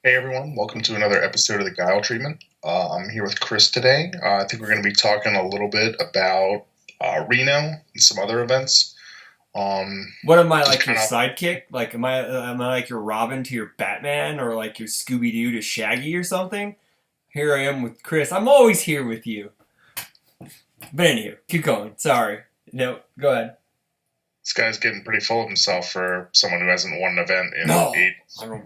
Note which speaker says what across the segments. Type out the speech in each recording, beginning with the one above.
Speaker 1: Hey everyone, welcome to another episode of the Guile treatment. I'm here with Chris today. I think we're going to be talking a little bit about Reno and some other events.
Speaker 2: What am I,
Speaker 1: Just
Speaker 2: like your
Speaker 1: kind of,
Speaker 2: sidekick? Like am I like your Robin to your Batman, or like your Scooby Doo to Shaggy or something? Here I am with Chris. I'm always here with you. But anywho, keep going. Sorry. No, go ahead.
Speaker 1: this guy's getting pretty full of himself for someone who hasn't won an event in
Speaker 2: No,
Speaker 1: eight.
Speaker 2: I don't.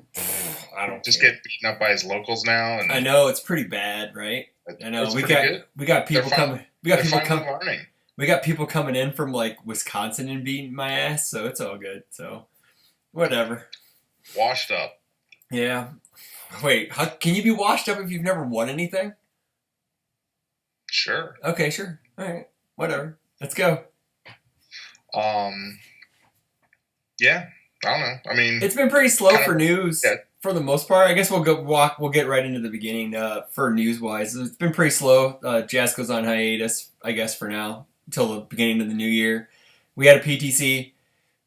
Speaker 2: I don't
Speaker 1: Just
Speaker 2: care.
Speaker 1: get beaten up by his locals now,
Speaker 2: I
Speaker 1: and
Speaker 2: know it's pretty bad, right? I know
Speaker 1: it's pretty good.
Speaker 2: we got
Speaker 1: They're
Speaker 2: people
Speaker 1: fine.
Speaker 2: coming. We got
Speaker 1: They're
Speaker 2: people
Speaker 1: finally
Speaker 2: come.
Speaker 1: learning.
Speaker 2: We got people coming in from like Wisconsin and beating my ass, so it's all good. So whatever.
Speaker 1: Washed up.
Speaker 2: Yeah. Wait, can you be washed up if you've never won anything?
Speaker 1: Sure.
Speaker 2: Okay, sure. All right. Whatever. Let's go.
Speaker 1: Um. Yeah. I don't know. I mean,
Speaker 2: It's been pretty slow
Speaker 1: kind
Speaker 2: for
Speaker 1: of.
Speaker 2: news
Speaker 1: Yeah.
Speaker 2: for the most part. I guess we'll get right into the beginning for news wise. It's been pretty slow. Jazz goes on hiatus, I guess, for now until the beginning of the new year. We had a PTC,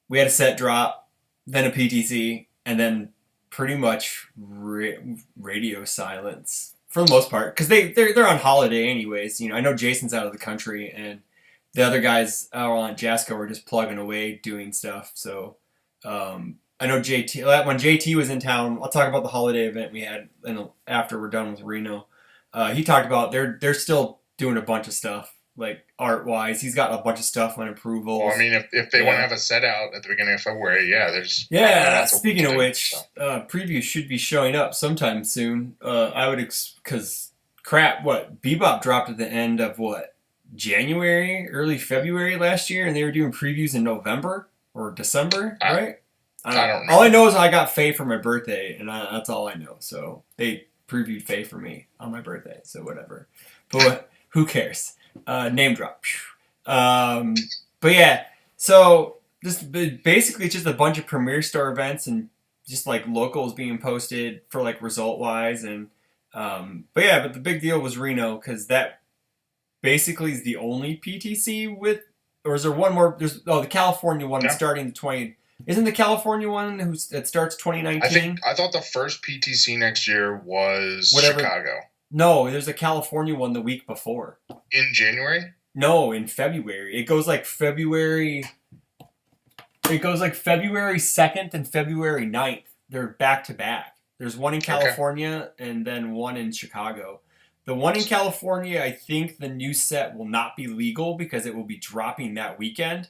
Speaker 2: we had a set drop, then a PTC, and then pretty much radio silence for the most part because they're on holiday anyways. I know Jason's out of the country and the other guys out on Jasco were just plugging away doing stuff. So I know JT when JT was in town. I'll talk about the holiday event we had after we're done with Reno. He talked about they're still doing a bunch of stuff like art wise. He's got a bunch of stuff on approvals.
Speaker 1: Well, I mean, if they want to
Speaker 2: Yeah.
Speaker 1: have a set out at the beginning of February, yeah, there's
Speaker 2: Yeah.
Speaker 1: lots of
Speaker 2: Speaking of
Speaker 1: things,
Speaker 2: which,
Speaker 1: so.
Speaker 2: previews should be showing up sometime soon. I would because crap. What Bebop dropped at the end of what January, early February last year, and they were doing previews in November or December, right?
Speaker 1: I don't know.
Speaker 2: All I know is I got Faye for my birthday, and that's all I know. So they previewed Faye for me on my birthday, so whatever. But who cares? Name drop. But yeah, so just basically just a bunch of Premier Store events and just like locals being posted for like result wise, and but the big deal was Reno because that basically is the only PTC with, or is there one more? There's the California one
Speaker 1: Yeah.
Speaker 2: starting the 20. Isn't the California one that starts 2019?
Speaker 1: I thought the first PTC next year was
Speaker 2: Whatever.
Speaker 1: Chicago
Speaker 2: No, there's a California one the week before.
Speaker 1: in January.
Speaker 2: No, in February. It goes like February 2nd and February 9th. They're back to back. There's one in California and then one in Chicago. The one in California, I think the new set will not be legal because it will be dropping that weekend.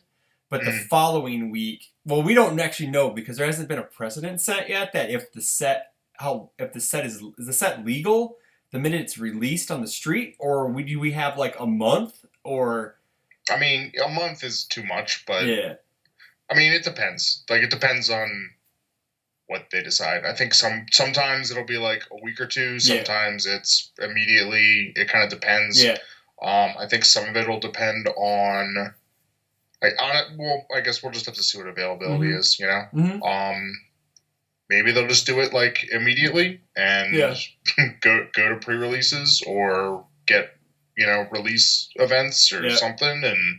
Speaker 2: But the following week, well, we don't actually know because there hasn't been a precedent set yet that if the set is the set legal the minute it's released on the street, or do we have like a month or?
Speaker 1: I mean, a month is too much, but
Speaker 2: Yeah.
Speaker 1: I mean, it depends. Like, it depends on what they decide. I think sometimes it'll be like a week or two. Sometimes it's immediately. It kind of depends.
Speaker 2: Yeah.
Speaker 1: I think some of it will depend on. Well, I guess we'll just have to see what availability is. Maybe they'll just do it like immediately and go to pre-releases or get release events or something and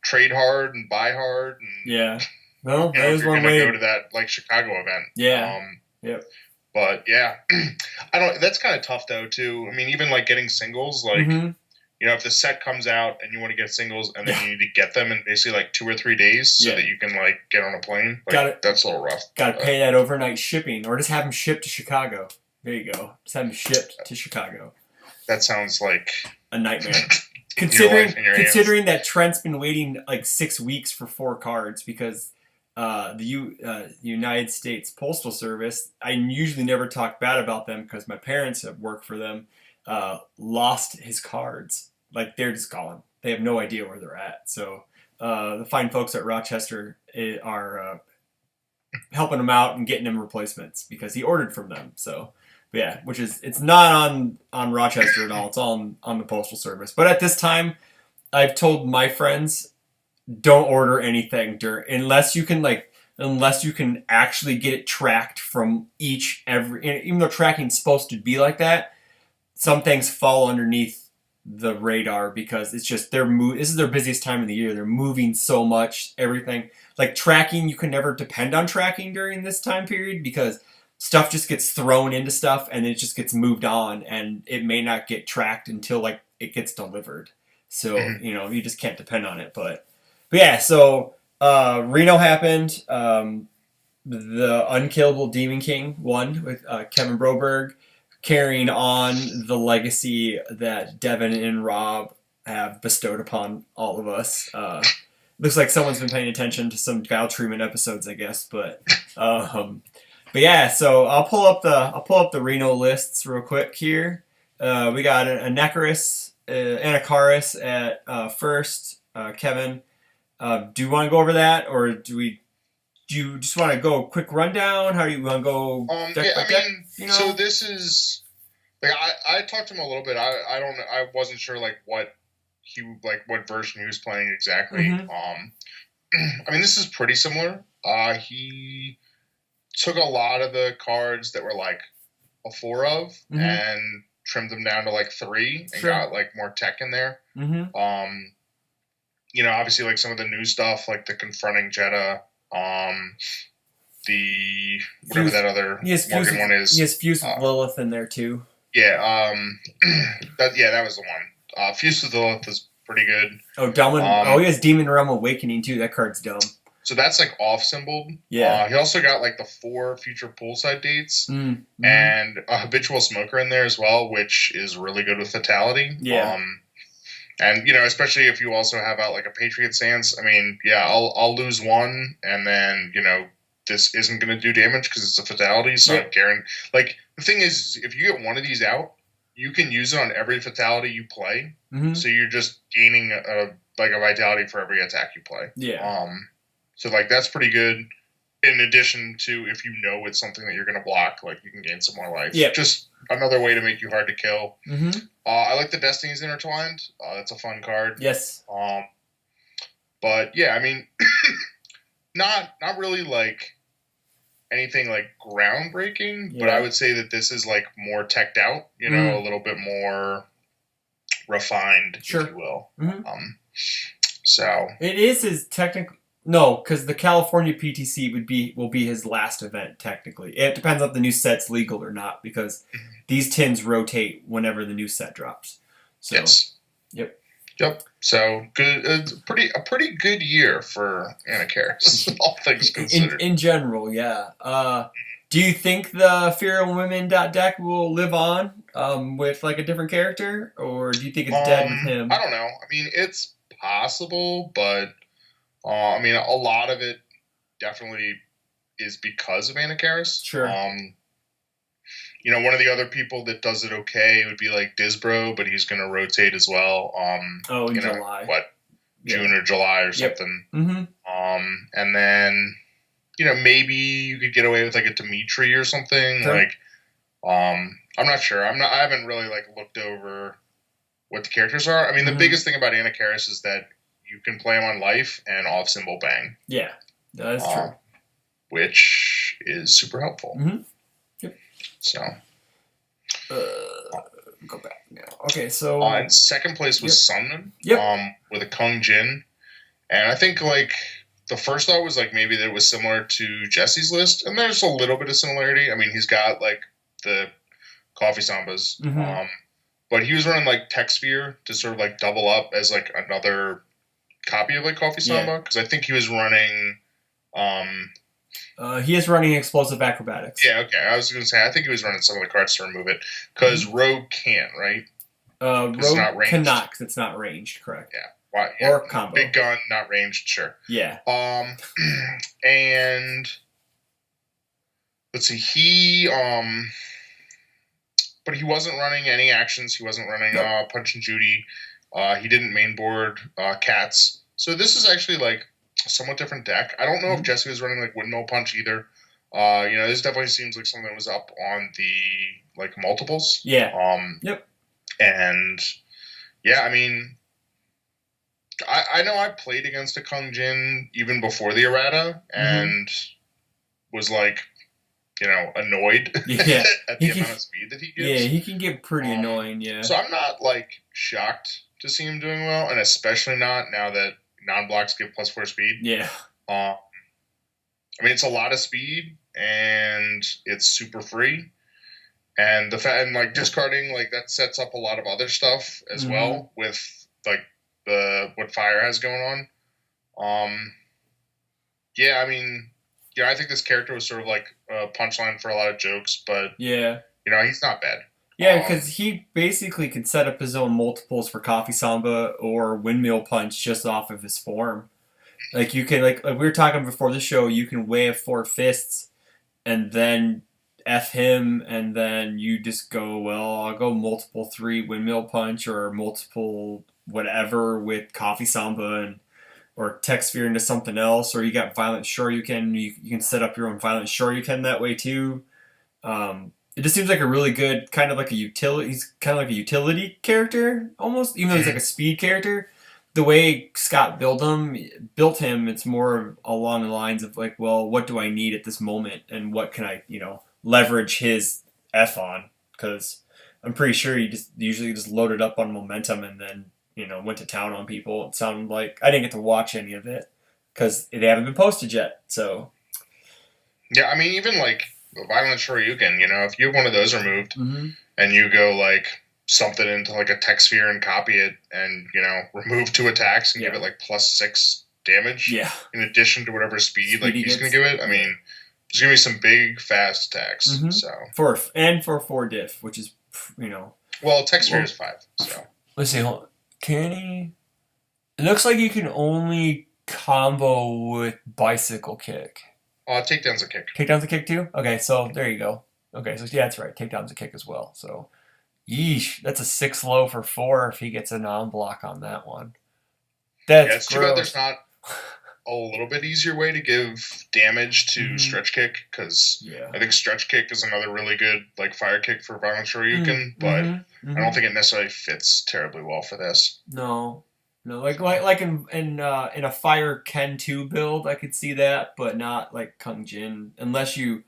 Speaker 1: trade hard and buy hard and
Speaker 2: Well, that is one
Speaker 1: gonna
Speaker 2: way.
Speaker 1: go to that like Chicago event.
Speaker 2: Yep.
Speaker 1: But yeah, I don't. That's kind of tough though too. I mean, even like getting singles, like if the set comes out and you want to get singles and then you need to get them in basically like 2 or 3 days so that you can like get on a plane. Like, that's a little rough.
Speaker 2: Got to pay that overnight shipping, or just have them shipped to Chicago. There you go. Just have them shipped to Chicago.
Speaker 1: That sounds like
Speaker 2: a nightmare.
Speaker 1: Considering
Speaker 2: that Trent's been waiting like 6 weeks for 4 cards because the United States Postal Service, I usually never talk bad about them because my parents have worked for them, lost his cards. Like, they're just gone. They have no idea where they're at. So the fine folks at Rochester are helping him out and getting him replacements because he ordered from them. So yeah, it's not on Rochester at all. It's all on the Postal Service. But at this time, I've told my friends, don't order anything unless you can actually get it tracked from even though tracking's supposed to be like that, some things fall underneath the radar because it's just this is their busiest time of the year. They're moving so much, everything. Like tracking, you can never depend on tracking during this time period because stuff just gets thrown into stuff and it just gets moved on, and it may not get tracked until like it gets delivered. So you just can't depend on it. But yeah, so Reno happened. The Unkillable Demon King won with Kevin Broberg, carrying on the legacy that Devin and Rob have bestowed upon all of us. Looks like someone's been paying attention to some Guile treatment episodes, I guess. But yeah, so I'll pull up the Reno lists real quick here. We got Anacaris at first. Kevin, do you want to go over that, or do you just want to go quick rundown? How do you want to go?
Speaker 1: So this is like I talked to him a little bit. I wasn't sure like what version he was playing exactly. This is pretty similar. He took a lot of the cards that were like a 4 of and trimmed them down to like 3 and got like more tech in there. Obviously like some of the new stuff like the Confronting Jeddah. The whatever that other Morgan one is.
Speaker 2: He has Fused with Lilith in there too.
Speaker 1: Yeah, that was the one. Fused with Lilith is pretty good.
Speaker 2: Oh, he has Demon Realm Awakening too. That card's dumb.
Speaker 1: So that's like off symboled.
Speaker 2: Yeah.
Speaker 1: He also got like the 4 future poolside dates and a Habitual Smoker in there as well, which is really good with Fatality.
Speaker 2: Yeah.
Speaker 1: And especially if you also have out like a Patriot Stance. I'll lose 1, and then this isn't going to do damage because it's a Fatality. So I guarantee. Like the thing is, if you get one of these out, you can use it on every Fatality you play. So you're just gaining a Vitality for every attack you play.
Speaker 2: Yeah.
Speaker 1: So like that's pretty good. In addition to if you know it's something that you're going to block, like you can gain some more life.
Speaker 2: Yeah. Just
Speaker 1: another way to make you hard to kill. I like the Destinies Intertwined. That's a fun card.
Speaker 2: Yes.
Speaker 1: But yeah, not really like anything like groundbreaking, but I would say that this is like more teched out, a little bit more refined, if you will. So
Speaker 2: it is his technical. No, because the California PTC will be his last event technically. It depends if the new set's legal or not, because these tins rotate whenever the new set drops. So,
Speaker 1: yes. Yep. So good. A pretty good year for Anacaris, all things considered.
Speaker 2: In general, yeah. Do you think the Fear of Women deck will live on with like a different character, or do you think it's dead with him?
Speaker 1: I don't know. It's possible, but. A lot of it definitely is because of Anacaris.
Speaker 2: Sure.
Speaker 1: One of the other people that does it okay would be like Disbro, but he's going to rotate as well.
Speaker 2: In July.
Speaker 1: June or July or something. And then, maybe you could get away with like a Dimitri or something. Sure. I'm not sure. I haven't really like looked over what the characters are. The biggest thing about Anacaris is that you can play him on life and off symbol bang.
Speaker 2: Yeah, that is true.
Speaker 1: Which is super helpful.
Speaker 2: Yep.
Speaker 1: So.
Speaker 2: Go back now. Okay, so.
Speaker 1: In second place was Sunman.
Speaker 2: Yep.
Speaker 1: With a Kung Jin. And I think, like, the first thought was, like, maybe that it was similar to Jesse's list. And there's a little bit of similarity. He's got, like, the Coffee Sambas. But he was running, like, Tech Sphere to sort of, like, double up as, like, another copy of like Coffee Samba, because I think he was running
Speaker 2: he is running Explosive Acrobatics.
Speaker 1: Yeah, okay. I was going to say I think he was running some of the cards to remove it, because Rogue can't, right?
Speaker 2: Rogue cannot, because it's not ranged, correct?
Speaker 1: Yeah. Well, yeah.
Speaker 2: Or combo.
Speaker 1: Big gun, not ranged, sure.
Speaker 2: Yeah.
Speaker 1: And let's see, but he wasn't running any actions. He wasn't running Punch and Judy. He didn't mainboard Cats. So this is actually like a somewhat different deck. I don't know if Jesse was running like Windmill Punch either. This definitely seems like something that was up on the like multiples.
Speaker 2: Yeah. Yep.
Speaker 1: And yeah, I know I played against a Kung Jin even before the errata and was like, annoyed at the amount of speed that he gives.
Speaker 2: Yeah, he can get pretty annoying, yeah.
Speaker 1: So I'm not like shocked to see him doing well, and especially not now that non-blocks give +4 speed.
Speaker 2: Yeah.
Speaker 1: I mean, it's a lot of speed, and it's super free. And and like discarding, like that sets up a lot of other stuff as well with like what Fire has going on. Yeah, I mean, yeah, I think this character was sort of like a punchline for a lot of jokes, but
Speaker 2: Yeah.
Speaker 1: he's not bad.
Speaker 2: Yeah, because he basically can set up his own multiples for Coffee Samba or Windmill Punch just off of his form. Like you can, like we were talking before the show, you can wave 4 fists and then F him, and then you just go, well, I'll go multiple 3 Windmill Punch or multiple whatever with Coffee Samba and or Tech Sphere into something else, or you got Violent Shoryuken. You can set up your own Violent Shoryuken that way too. It just seems like a really good kind of like a utility. He's kind of like a utility character almost, even though he's like a speed character. The way Scott built him, it's more along the lines of like, well, what do I need at this moment, and what can I, leverage his F on? Because I'm pretty sure he just usually just loaded up on momentum and then went to town on people. It sounded like I didn't get to watch any of it because they haven't been posted yet. So
Speaker 1: yeah, I mean, even like Violent Shoryuken, if you have one of those removed and you go like something into like a Tech Sphere and copy it and remove 2 attacks and give it like +6 damage in addition to whatever speed like he's gonna give it. I mean, there's gonna be some big fast attacks. So
Speaker 2: for 4 diff, which is
Speaker 1: well, Tech Sphere is 5. So
Speaker 2: let's see, hold on. Can he? It looks like you can only combo with Bicycle Kick.
Speaker 1: Takedown's a kick.
Speaker 2: Takedown's a kick too? Okay, so there you go. Okay, so yeah, that's right. Takedown's a kick as well. So, yeesh, that's a 6 low for 4 if he gets a non-block on that one. That's
Speaker 1: it's too bad there's not a little bit easier way to give damage to Stretch Kick, because I think Stretch Kick is another really good like fire kick for Violent Shoryuken, but I don't think it necessarily fits terribly well for this.
Speaker 2: No, like in a Fire Ken 2 build, I could see that, but not like Kung Jin, unless you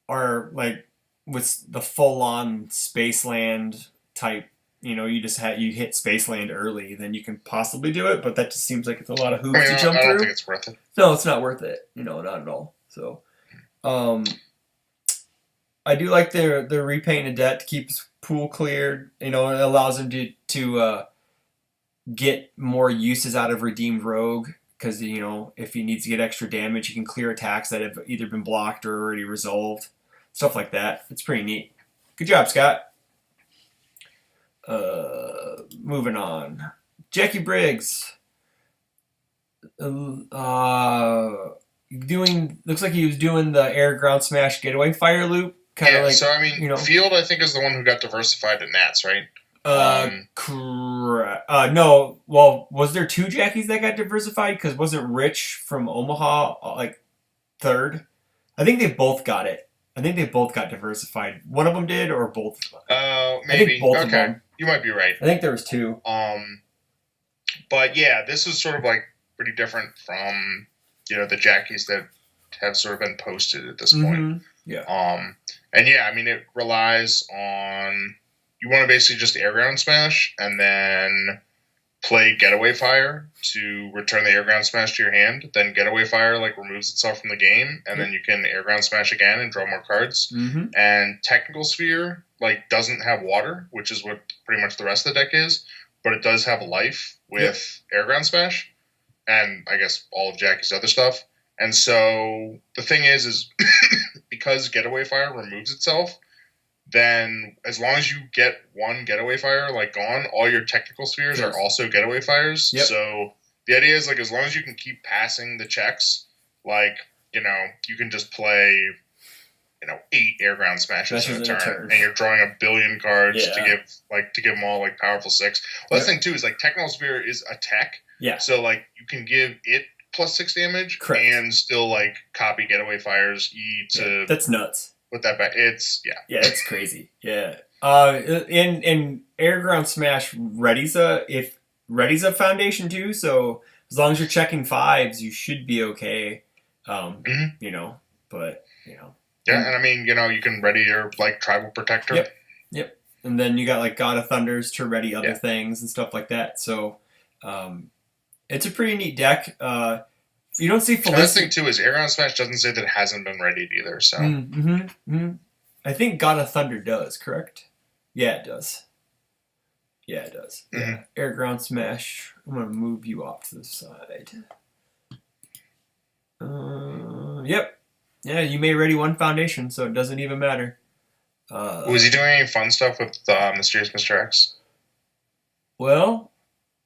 Speaker 2: are like with the full on Spaceland type. You just you hit Spaceland early, then you can possibly do it, but that just seems like it's a lot of hoops to jump through.
Speaker 1: I don't think it's worth it.
Speaker 2: No, it's not worth it. Not at all. So, I do like the repaying a debt to keep his pool cleared. It allows him to get more uses out of Redeemed Rogue, because if he needs to get extra damage, he can clear attacks that have either been blocked or already resolved. Stuff like that. It's pretty neat. Good job, Scott. Moving on. Jackie Briggs. Looks like he was doing the air ground smash getaway fire loop.
Speaker 1: So I mean, Field I think is the one who got diversified at Nats, right?
Speaker 2: Correct. No. Well, was there 2 Jackies that got diversified? Because wasn't Rich from Omaha like 3rd? I think they both got it. I think they both got diversified. One of them did, or both?
Speaker 1: Maybe.
Speaker 2: I think both of them.
Speaker 1: You might be right.
Speaker 2: I think there was 2.
Speaker 1: But yeah, this is sort of like pretty different from the Jackies that have sort of been posted at this point.
Speaker 2: Yeah.
Speaker 1: And yeah, I mean, it relies on you want to basically just air ground smash and then play Getaway Fire to return the air ground smash to your hand. Then Getaway Fire like removes itself from the game, and then you can air ground smash again and draw more cards. And Technical Sphere like doesn't have water, which is what pretty much the rest of the deck is, but it does have life with air ground smash, and I guess all of Jackie's other stuff. And so the thing is because Getaway Fire removes itself, then as long as you get one Getaway Fire like gone, all your Technical Spheres are also Getaway Fires. So the idea is like as long as you can keep passing the checks, like you can just play 8 air ground smashes in a turn, and you're drawing a billion cards to give them all like powerful 6. Well, the thing too is like Technical Sphere is a tech, so like you can give it +6 damage and still like copy Getaway Fires to
Speaker 2: that's nuts.
Speaker 1: Put that back. It's
Speaker 2: it's crazy. In air ground smash ready's a foundation too, so as long as you're checking 5s, you should be okay. But
Speaker 1: yeah, and I mean, you can ready your like Tribal Protector.
Speaker 2: Yep. And then you got like God of Thunders to ready other things and stuff like that. So it's a pretty neat deck. You don't see
Speaker 1: Felicity. Another thing too is Air on Smash doesn't say that it hasn't been readied either. So
Speaker 2: I think God of Thunder does, correct? Yeah, it does. Yeah, it does. Yeah. Air Ground Smash. I'm gonna move you off to the side. Yep. Yeah, you may ready one foundation, so it doesn't even matter.
Speaker 1: Was he doing any fun stuff with Mysterious Mr. X?
Speaker 2: Well,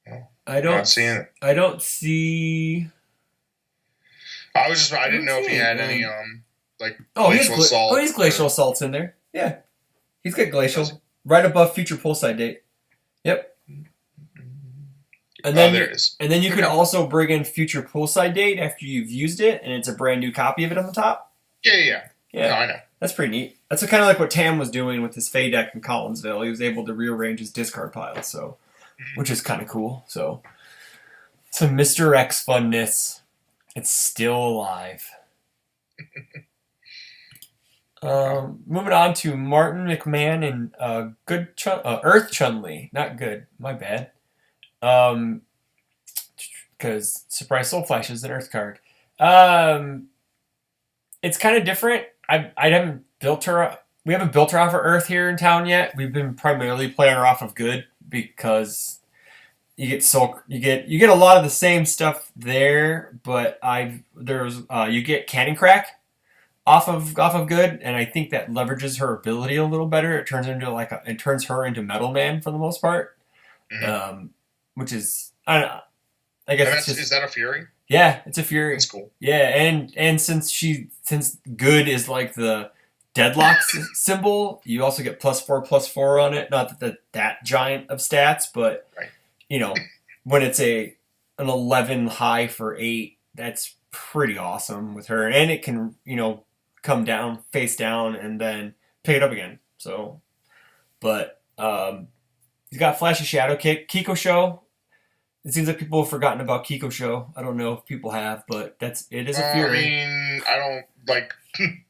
Speaker 1: no,
Speaker 2: I don't.
Speaker 1: Not seeing it.
Speaker 2: I don't see.
Speaker 1: I didn't know if he had any like
Speaker 2: glacial assault. He's glacial assaults in there. Yeah, he's got glacial right above future pull side date. Yep. And then
Speaker 1: there it is.
Speaker 2: And then you can also bring in future pull side date after you've used it, and it's a brand new copy of it on the top.
Speaker 1: Yeah. No, I know.
Speaker 2: That's pretty neat. That's kind of like what Tam was doing with his Fey deck in Collinsville. He was able to rearrange his discard pile, so which is kind of cool. So some Mr. X funness. It's still alive. Moving on to Martin McMahon and Earth Chun-Li. Not good. My bad. Because Surprise Soul Flash is an Earth card. It's kind of different. I haven't built her. We haven't built her off of Earth here in town yet. We've been primarily playing her off of Good because you get a lot of the same stuff there, but you get Cannon Crack off of Good, and I think that leverages her ability a little better. It turns her into Metal Man for the most part, which is I don't know. I guess
Speaker 1: is that a Fury?
Speaker 2: Yeah, it's a Fury.
Speaker 1: That's cool.
Speaker 2: Yeah, and since Good is like the deadlock symbol, you also get +4/+4 on it. Not that giant of stats, but when it's an 11 high for 8, that's pretty awesome with her, and it can come down face down and then pick it up again. So, but he's got Flashy Shadow Kick, Kiko Show. It seems like people have forgotten about Kiko Show. I don't know if people have, but it is a Fury.
Speaker 1: I mean, I don't like.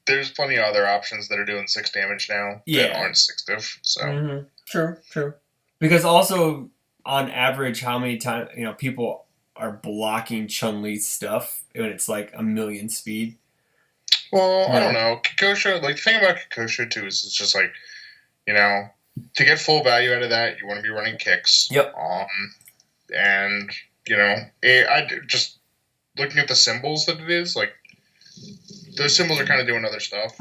Speaker 1: There's plenty of other options that are doing 6 damage now that aren't 6 diff. So
Speaker 2: True. Because also on average, how many times people are blocking Chun-Li's stuff when it's like 1,000,000 speed?
Speaker 1: Well, I don't know. Kikosha, like the thing about Kikosha too is it's just like, to get full value out of that, you want to be running kicks.
Speaker 2: Yep.
Speaker 1: And I just looking at the symbols that it is, like those symbols are kind of doing other stuff.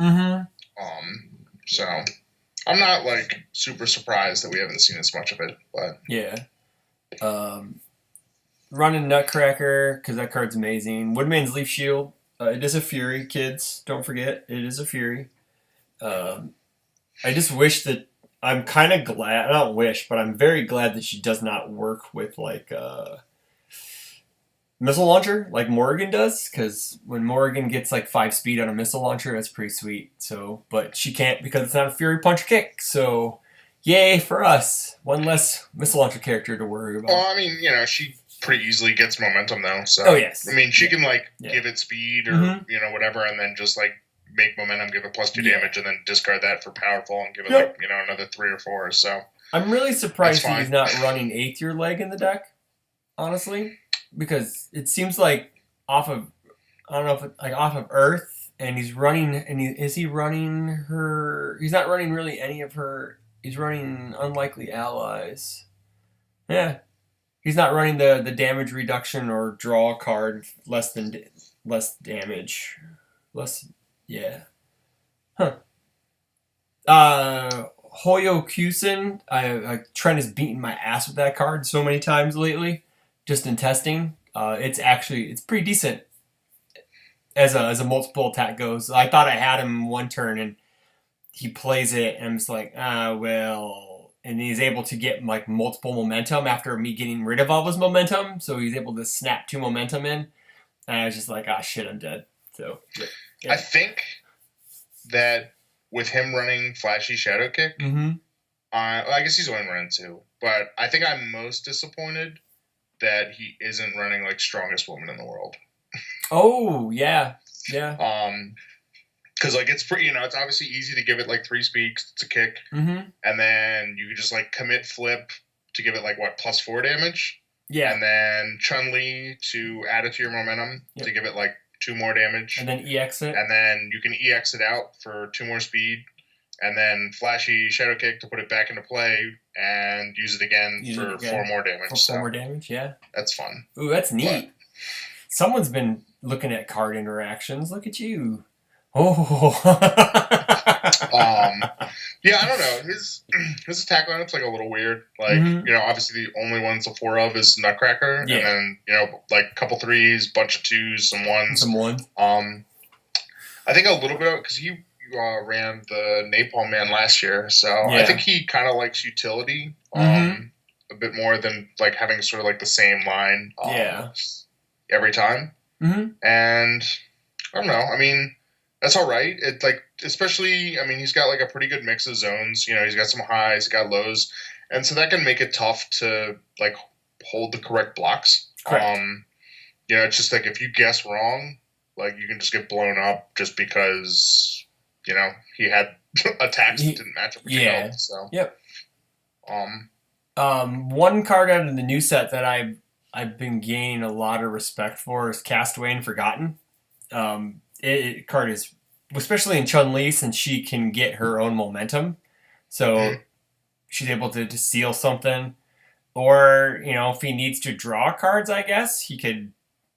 Speaker 1: So I'm not like super surprised that we haven't seen as much of it, but
Speaker 2: yeah. Running Nutcracker because that card's amazing. Woodman's Leaf Shield. It is a Fury, kids. Don't forget, it is a Fury. I just wish that I'm kind of glad. I don't wish, but I'm very glad that she does not work with like missile launcher like Morrigan does. Because when Morrigan gets like 5 speed on a missile launcher, that's pretty sweet. So, but she can't because it's not a Fury Punch Kick. So, yay for us! One less missile launcher character to worry about.
Speaker 1: Well, I mean, she pretty easily gets momentum though. So,
Speaker 2: oh yes.
Speaker 1: I mean, she can like give it speed or whatever, and then just like make momentum, give it +2 damage, and then discard that for powerful and give it like another 3 or 4. So
Speaker 2: I'm really surprised he's not running 8th year leg in the deck, honestly, because it seems like off of Earth, and he's running. And is he running her? He's not running really any of her. He's running Unlikely Allies. Yeah. He's not running the damage reduction or draw card less damage. Yeah. Huh. Hoyo Kusin. Trent has beaten my ass with that card so many times lately, just in testing. It's pretty decent as a multiple attack goes. I thought I had him one turn and he plays it and I'm just like, and he's able to get like multiple momentum after me getting rid of all his momentum. So he's able to snap 2 momentum in. And I was just like, shit, I'm dead. So
Speaker 1: I think that with him running Flashy Shadow Kick, I guess he's only running 2, but I think I'm most disappointed that he isn't running like Strongest Woman in the World.
Speaker 2: Oh yeah.
Speaker 1: Because like it's pretty, it's obviously easy to give it like 3 speed to kick, and then you can just like commit flip to give it like +4 damage.
Speaker 2: Yeah.
Speaker 1: And then Chun-Li to add it to your momentum to give it like 2 more damage.
Speaker 2: And then EX it.
Speaker 1: And then you can EX it out for 2 more speed. And then flashy Shadow Kick to put it back into play and use it again for 4 more damage.
Speaker 2: For 4 more damage, yeah.
Speaker 1: That's fun.
Speaker 2: Ooh, that's neat. But someone's been looking at card interactions. Look at you. Oh.
Speaker 1: Yeah, I don't know. His attack lineup's like a little weird. Like, obviously the only ones the 4 of is Nutcracker. Yeah. And then, like a couple 3s, bunch of 2s, some 1s.
Speaker 2: Some 1s.
Speaker 1: I think a little bit because you ran the Napalm Man last year, so I think he kind of likes utility a bit more than like having sort of like the same line every time. And I don't know. I mean, that's all right. It like especially. I mean, he's got like a pretty good mix of zones. He's got some highs, he's got lows, and so that can make it tough to like hold the correct blocks.
Speaker 2: Correct.
Speaker 1: It's just like if you guess wrong, like you can just get blown up just because. He had attacks that didn't match up with your health. So. Yep.
Speaker 2: One card out of the new set that I've been gaining a lot of respect for is Castaway and Forgotten. Card is, especially in Chun-Li, since she can get her own momentum. So she's able to seal something. Or, if he needs to draw cards, I guess, he could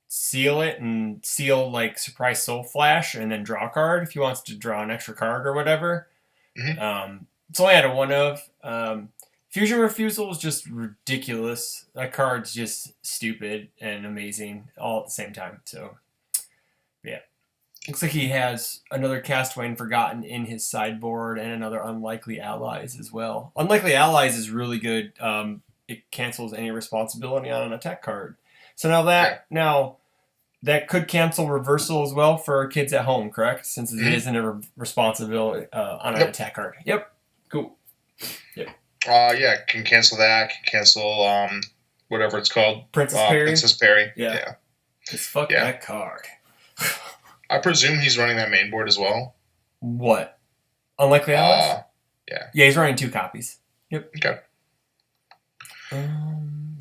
Speaker 2: seal it and seal like Surprise Soul Flash and then draw a card if he wants to draw an extra card or whatever. It's only out of 1 of. Fusion Refusal is just ridiculous. That card's just stupid and amazing all at the same time. So, yeah. Looks like he has another Castaway and Forgotten in his sideboard and another Unlikely Allies as well. Unlikely Allies is really good. It cancels any responsibility on an attack card. So now that could cancel Reversal as well for kids at home, correct? Since it isn't a responsibility on an attack card. Yep. Cool. Yep.
Speaker 1: Can cancel that. Can cancel whatever it's called.
Speaker 2: Princess Perry.
Speaker 1: Princess Perry. Yeah.
Speaker 2: Just fuck that card.
Speaker 1: I presume he's running that main board as well.
Speaker 2: What? Unlikely Allies?
Speaker 1: Yeah.
Speaker 2: Yeah, he's running 2 copies. Yep.
Speaker 1: Okay.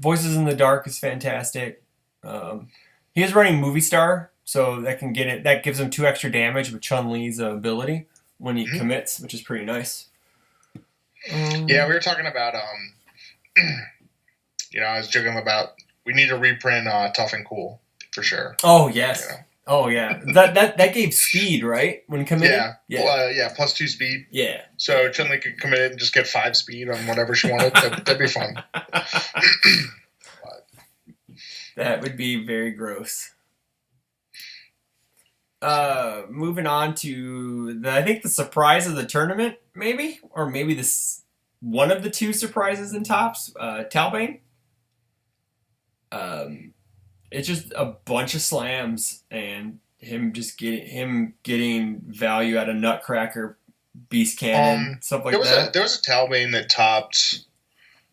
Speaker 2: Voices in the Dark is fantastic. He is running Movie Star, so that gives him 2 extra damage with Chun-Li's ability when he commits, which is pretty nice.
Speaker 1: We were talking about I was joking about we need to reprint Tough and Cool for sure.
Speaker 2: Oh yes. Oh yeah. That gave speed, right? When committed?
Speaker 1: Yeah. Plus 2 speed.
Speaker 2: Yeah.
Speaker 1: So Chun-Li could commit it and just get 5 speed on whatever she wanted. That'd be fun.
Speaker 2: That would be very gross. Moving on to I think the surprise of the tournament, maybe? Or maybe this one of the 2 surprises in Tops, Talbane. It's just a bunch of slams and him getting value out of Nutcracker, Beast Cannon, stuff like that.
Speaker 1: There was a Talbane that topped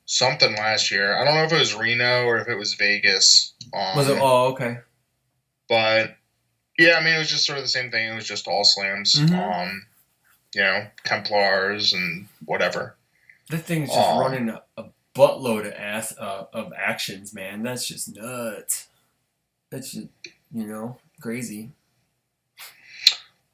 Speaker 1: something last year. I don't know if it was Reno or if it was Vegas.
Speaker 2: Was it? Oh, okay.
Speaker 1: But yeah, I mean, it was just sort of the same thing. It was just all slams. Templars and whatever.
Speaker 2: That thing's just running a buttload of actions, man. That's just nuts. That's just, crazy.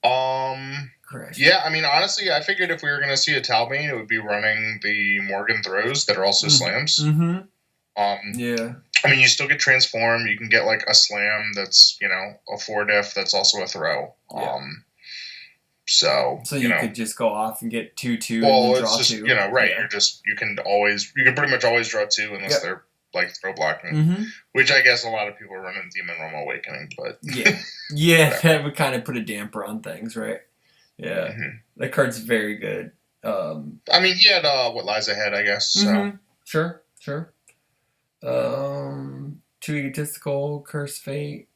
Speaker 2: Correct.
Speaker 1: Yeah, I mean, honestly, I figured if we were going to see a Talbane, it would be running the Morgan Throws that are also slams.
Speaker 2: Yeah.
Speaker 1: I mean, you still get Transform. You can get, like, a slam that's, a 4-diff that's also a throw.
Speaker 2: Yeah.
Speaker 1: So
Speaker 2: you could just go off and get 2/2
Speaker 1: and
Speaker 2: then draw
Speaker 1: just,
Speaker 2: 2.
Speaker 1: Right. Yeah. You can pretty much always draw 2 unless they're, like, throw blocking. Which I guess a lot of people are running Demon Realm Awakening, but...
Speaker 2: Yeah, that would kind of put a damper on things, right? Yeah. That card's very good.
Speaker 1: I mean, he had What Lies Ahead, I guess, so...
Speaker 2: Sure. 2 Egotistical, Curse Fate.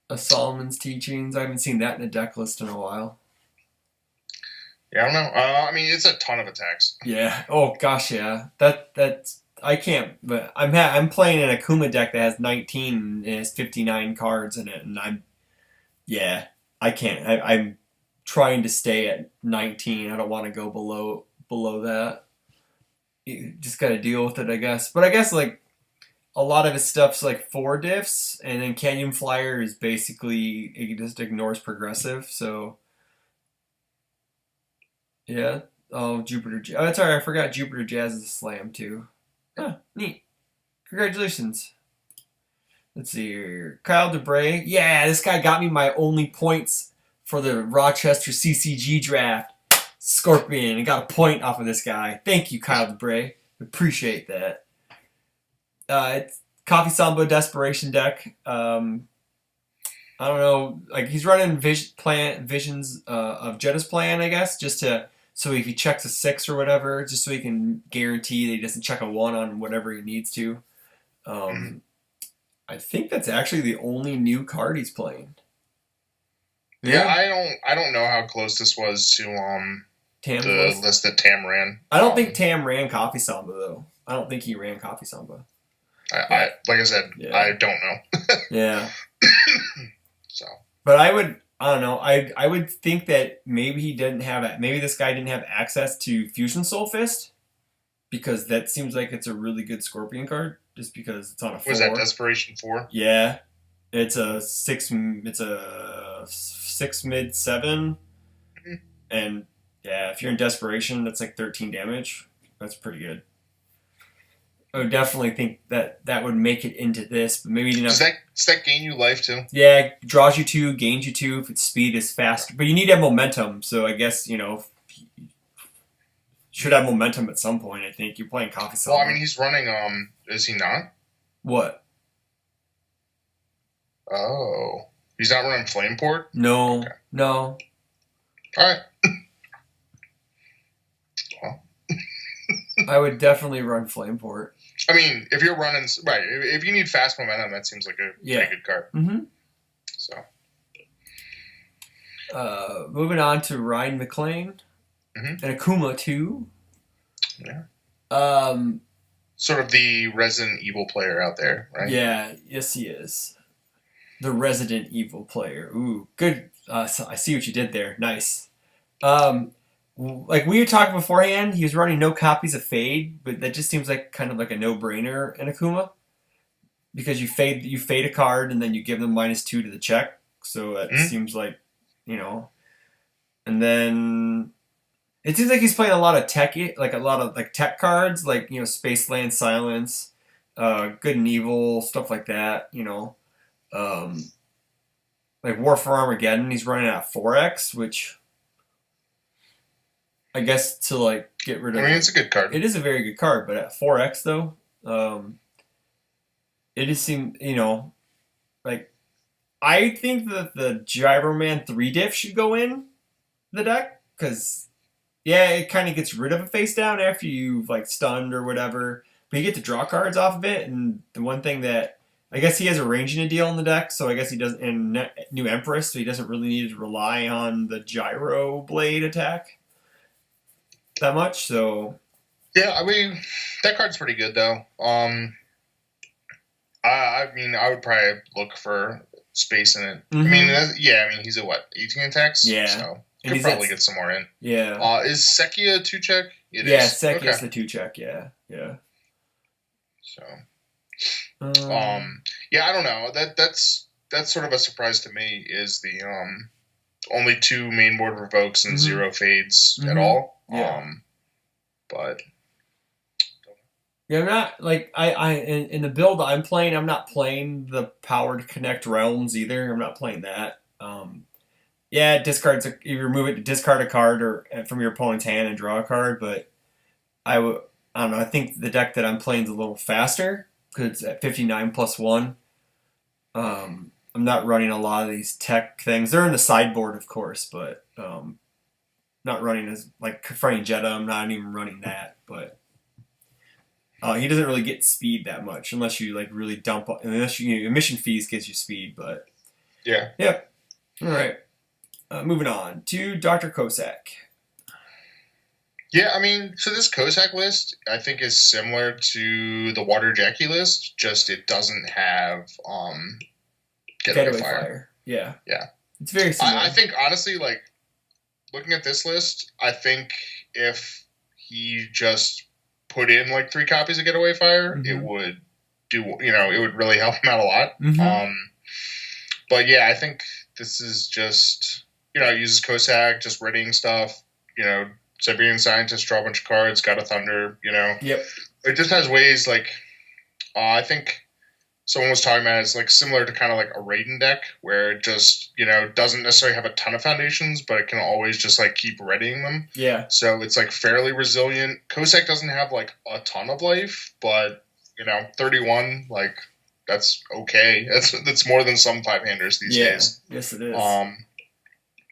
Speaker 2: A Solomon's Teachings. I haven't seen that in a deck list in a while.
Speaker 1: Yeah, I don't know. I mean, it's a ton of attacks.
Speaker 2: Yeah. Oh gosh, yeah. That's I can't. But I'm playing an Akuma deck that has 19 and it has 59 cards in it, and I can't. I'm trying to stay at 19. I don't want to go below that. you just got to deal with it, I guess. But I guess like a lot of his stuff's like 4 diffs, and then Canyon Flyer is basically it just ignores progressive. So yeah. Oh, Jupiter. Oh, that's alright. I forgot Jupiter Jazz is a slam too. Oh, neat. Congratulations. Let's see here. Kyle DeBray. Yeah, this guy got me my only points for the Rochester CCG draft. Scorpion. I got a point off of this guy. Thank you, Kyle DeBray. Appreciate that. It's Coffee Samba Desperation deck. I don't know. Like he's running visions of Jetta's plan, I guess, just to so if he checks a 6 or whatever, just so he can guarantee that he doesn't check a 1 on whatever he needs to. I think that's actually the only new card he's playing.
Speaker 1: Yeah, I don't know how close this was to
Speaker 2: Tam's
Speaker 1: the list that Tam ran.
Speaker 2: I don't think Tam ran Coffee Samba though. I don't think he ran Coffee Samba.
Speaker 1: I like I said, I don't know.
Speaker 2: Yeah.
Speaker 1: So,
Speaker 2: but I don't know. I would think that maybe he didn't have it. Maybe this guy didn't have access to Fusion Soul Fist because that seems like it's a really good Scorpion card. Just because it's on a 4.
Speaker 1: Was that Desperation 4?
Speaker 2: Yeah, it's a 6. It's a 6 mid 7, and yeah, if you're in Desperation, that's like 13 damage. That's pretty good. I would definitely think that would make it into this, but maybe you didn't.
Speaker 1: Does that gain you life too?
Speaker 2: Yeah, draws you 2, gains you 2 if its speed is faster, but you need to have momentum. So I guess should have momentum at some point. I think you're playing Coffee Samba.
Speaker 1: Well, I mean, he's running. Is he not?
Speaker 2: What?
Speaker 1: Oh, he's not running Flameport?
Speaker 2: No,
Speaker 1: okay.
Speaker 2: No.
Speaker 1: All right. Well,
Speaker 2: I would definitely run Flameport.
Speaker 1: I mean, if you're running right, if you need fast momentum, that seems like a pretty good card.
Speaker 2: Mm-hmm.
Speaker 1: So,
Speaker 2: moving on to Ryan Maclane and Akuma too.
Speaker 1: Yeah. Sort of the Resident Evil player out there, right?
Speaker 2: Yeah. Yes, he is. The Resident Evil player. Ooh, good. So I see what you did there. Nice. Like we were talking beforehand, he was running no copies of Fade, but that just seems like kind of like a no-brainer in Akuma. Because you fade a card and then you give them -2 to the check. So that seems like, and then it seems like he's playing a lot of tech cards, like, Spaceland Silence, Good and Evil, stuff like that, like War for Armageddon, he's running at 4X, which I guess to like get rid of.
Speaker 1: I mean, it's a good card.
Speaker 2: It is a very good card, but at 4X though, it just seems, like I think that the Gyro Man 3-diff should go in the deck because it kind of gets rid of a face down after you've like stunned or whatever, but you get to draw cards off of it. And the one thing that I guess he has a ranging a deal in the deck, so I guess he doesn't in New Empress, so he doesn't really need to rely on the Gyro Blade attack that much. So
Speaker 1: yeah, I mean that card's pretty good though. I mean, I would probably look for space in it. I mean, he's at 18 attacks?
Speaker 2: Yeah.
Speaker 1: So could probably get some more in.
Speaker 2: Yeah.
Speaker 1: Is Sekia a 2-check? It is.
Speaker 2: Yeah, Sekia's the 2-check, yeah.
Speaker 1: So, I don't know. That's sort of a surprise to me is the only 2 main board revokes and 0 fades at all.
Speaker 2: Yeah.
Speaker 1: But
Speaker 2: yeah, I'm not like in the build I'm playing. I'm not playing the Power to Connect Realms either. I'm not playing that. It discards. You remove it to discard a card or from your opponent's hand and draw a card. But I don't know. I think the deck that I'm playing is a little faster because it's at 59+1. I'm not running a lot of these tech things. They're in the sideboard, of course, but not running as like confronting Jetta. I'm not even running that, but. He doesn't really get speed that much unless you like really dump. Unless emission fees gives you speed, but
Speaker 1: yeah.
Speaker 2: All right. Moving on to Dr. Kozak.
Speaker 1: Yeah, I mean, so this Kozak list I think is similar to the Water Jackie list, just it doesn't have Getaway Fire.
Speaker 2: Yeah.
Speaker 1: It's
Speaker 2: very similar.
Speaker 1: I think honestly, like looking at this list, I think if he just put in like 3 copies of Getaway Fire, it would it would really help him out a lot. But yeah, I think this is just, uses Kozak, just readying stuff, Siberian Scientist, draw a bunch of cards, got a Thunder,
Speaker 2: Yep.
Speaker 1: It just has ways like, I think someone was talking about it's like similar to kind of like a Raiden deck where it just, doesn't necessarily have a ton of foundations, but it can always just like keep readying them.
Speaker 2: Yeah.
Speaker 1: So it's like fairly resilient. Kozak doesn't have like a ton of life, but 31, like that's okay. That's more than some 5-handers these days.
Speaker 2: Yes, it is.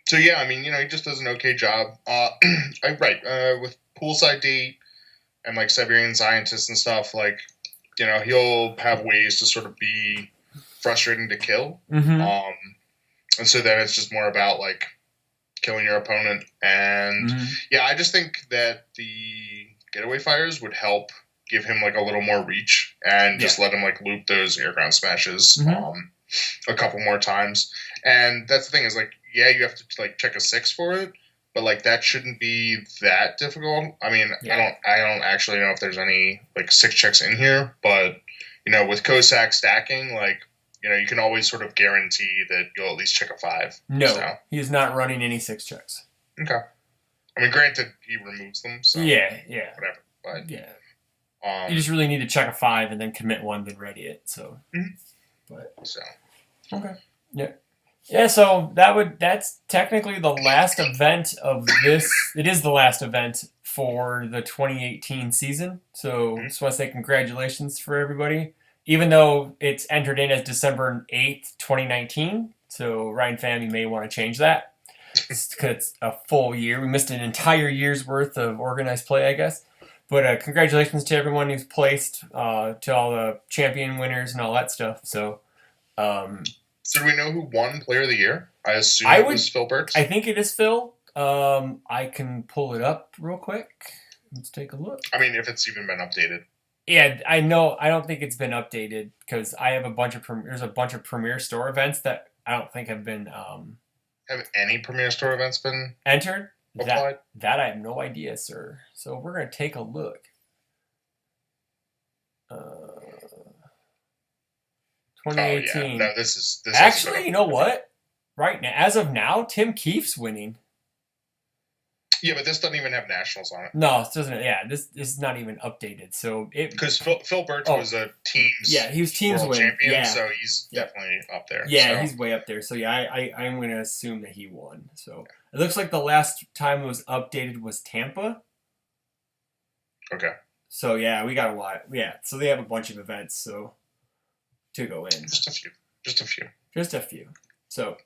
Speaker 1: So yeah, I mean, he just does an okay job. With Poolside Date and like Siberian Scientists and stuff, like, he'll have ways to sort of be frustrating to kill. And so then it's just more about like killing your opponent. And yeah, I just think that the Getaway Fires would help give him like a little more reach and just let him like loop those airground smashes a couple more times. And that's the thing is like, yeah, you have to like check a 6 for it, but like that shouldn't be that difficult. I mean, I don't actually know if there's any like 6 checks in here, but with Kozak stacking, like, you can always sort of guarantee that you'll at least check a 5.
Speaker 2: No, he's not running any 6 checks.
Speaker 1: Okay. I mean, granted, he removes them, so whatever. But
Speaker 2: you just really need to check a 5 and then commit 1, then ready it. So, okay, yeah. So that's technically the last event of this. It is the last event for the 2018 season. So, just want to say congratulations for everybody. Even though it's entered in as December 8th, 2019. So, Ryan fam, you may want to change that because it's a full year. We missed an entire year's worth of organized play, I guess. But congratulations to everyone who's placed, to all the champion winners and all that stuff. So,
Speaker 1: do we know who won Player of the Year? I assume it was Phil Burks.
Speaker 2: I think it is Phil. I can pull it up real quick. Let's take a look.
Speaker 1: I mean, if it's even been updated.
Speaker 2: Yeah, I know. I don't think it's been updated because I have there's a bunch of Premier Store events that I don't think have been
Speaker 1: have any Premier Store events been
Speaker 2: entered?
Speaker 1: Applied?
Speaker 2: That I have no idea, sir. So we're going to take a look. 2018.
Speaker 1: No, this
Speaker 2: actually, you know what? Right now, as of now, Tim Keefe's winning.
Speaker 1: Yeah, but this doesn't even have nationals on it.
Speaker 2: No, it doesn't. Yeah, this is not even updated. So
Speaker 1: because Phil Burks was a teams.
Speaker 2: Yeah, he was teams
Speaker 1: world champion,
Speaker 2: yeah.
Speaker 1: So he's definitely up there.
Speaker 2: Yeah, he's way up there. So yeah, I'm going to assume that he won. So it looks like the last time it was updated was Tampa.
Speaker 1: Okay.
Speaker 2: So yeah, we got a lot. Yeah, so they have a bunch of events. So to go in.
Speaker 1: Just a few.
Speaker 2: So.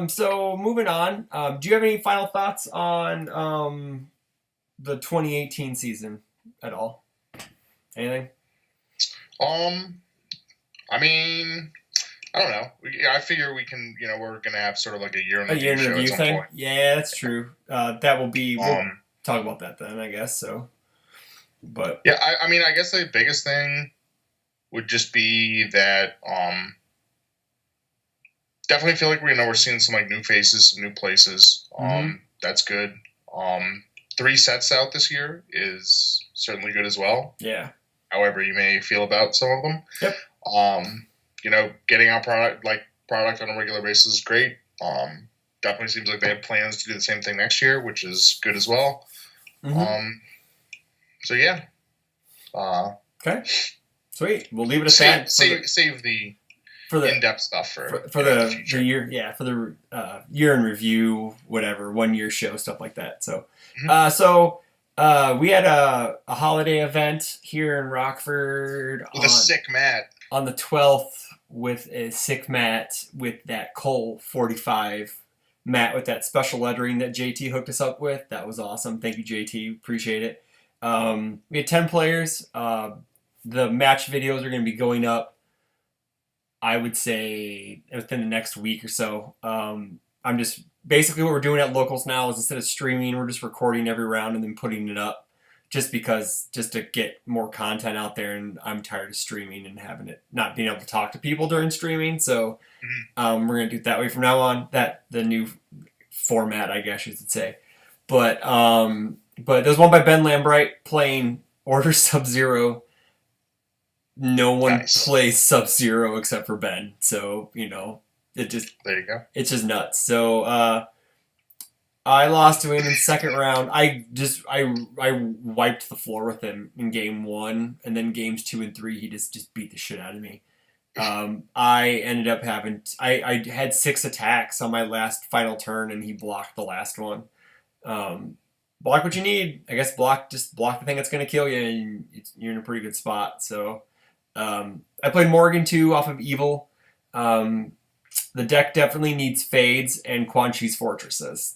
Speaker 2: So moving on, do you have any final thoughts on the 2018 season at all? Anything?
Speaker 1: I mean, I don't know. I figure we can, we're gonna have sort of like a year in review show at some
Speaker 2: thing.
Speaker 1: point.
Speaker 2: Yeah, that's true. That will be. We'll talk about that then, I guess. So, but
Speaker 1: yeah, I mean, I guess the biggest thing would just be that definitely feel like we're seeing some like new faces, some new places. That's good. 3 sets out this year is certainly good as well.
Speaker 2: Yeah.
Speaker 1: However you may feel about some of them.
Speaker 2: Yep.
Speaker 1: Getting out product on a regular basis is great. Definitely seems like they have plans to do the same thing next year, which is good as well. So yeah.
Speaker 2: Okay. Sweet. We'll leave it at that.
Speaker 1: Save the in-depth stuff for the
Speaker 2: year, for the year in review, whatever, 1 year show, stuff like that. So, we had a holiday event here in Rockford
Speaker 1: with a sick mat
Speaker 2: on the 12th with a sick mat with that Cole 45 mat with that special lettering that JT hooked us up with. That was awesome. Thank you, JT. Appreciate it. We had 10 players. The match videos are going to be going up, I would say, within the next week or so. I'm just basically what we're doing at locals now is instead of streaming, we're just recording every round and then putting it up, just to get more content out there. And I'm tired of streaming and not being able to talk to people during streaming. So we're gonna do it that way from now on. The new format, I guess you should say. But there's one by Ben Lambright playing order Sub-Zero. No one
Speaker 1: Nice.
Speaker 2: plays Sub-Zero except for Ben. So, you know, it just...
Speaker 1: There you go.
Speaker 2: It's just nuts. So, I lost to him in the second round. I wiped the floor with him in game 1, and then games 2 and 3, he just beat the shit out of me. I ended up having... I had 6 attacks on my last final turn, and he blocked the last one. Block what you need. I guess just block the thing that's going to kill you, and you're in a pretty good spot. So, I played Morgan too off of Evil. The deck definitely needs Fades and Quan Chi's Fortresses.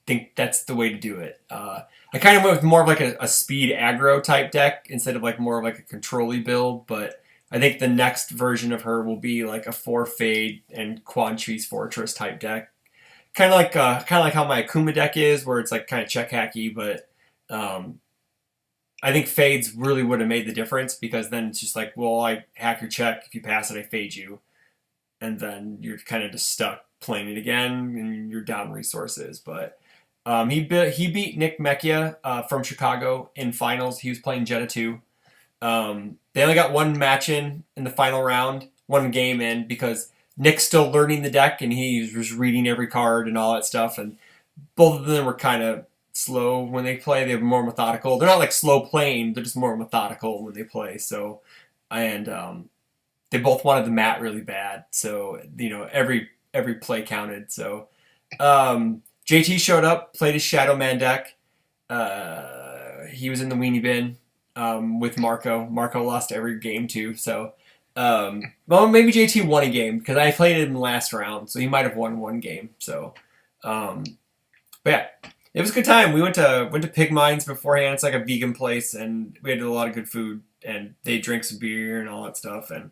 Speaker 2: Think that's the way to do it. I kind of went with more of like a speed aggro type deck instead of like more of like a control-y build, but I think the next version of her will be like a 4 Fade and Quan Chi's Fortress type deck. Kind of like how my Akuma deck is, where it's like kind of check hacky, but I think Fades really would have made the difference, because then it's just like, well, I hack your check. If you pass it, I fade you. And then you're kind of just stuck playing it again, and you're down resources. But he beat Nick Mecchia from Chicago in finals. He was playing Jetta 2. They only got one match in the final round, one game in, because Nick's still learning the deck, and he was reading every card and all that stuff. And both of them were kind of slow when they play. They're more methodical. They're not like slow playing. They're just more methodical when they play. So, and they both wanted the mat really bad. So, you know, every play counted. So, JT showed up, played his Shadow Man deck. He was in the weenie bin with Marco. Marco lost every game too. So, well, maybe JT won a game, because I played it in the last round. So he might have won one game. So, but yeah. It was a good time. We went to Pig Mines beforehand. It's like a vegan place, and we had a lot of good food, and they drank some beer and all that stuff, and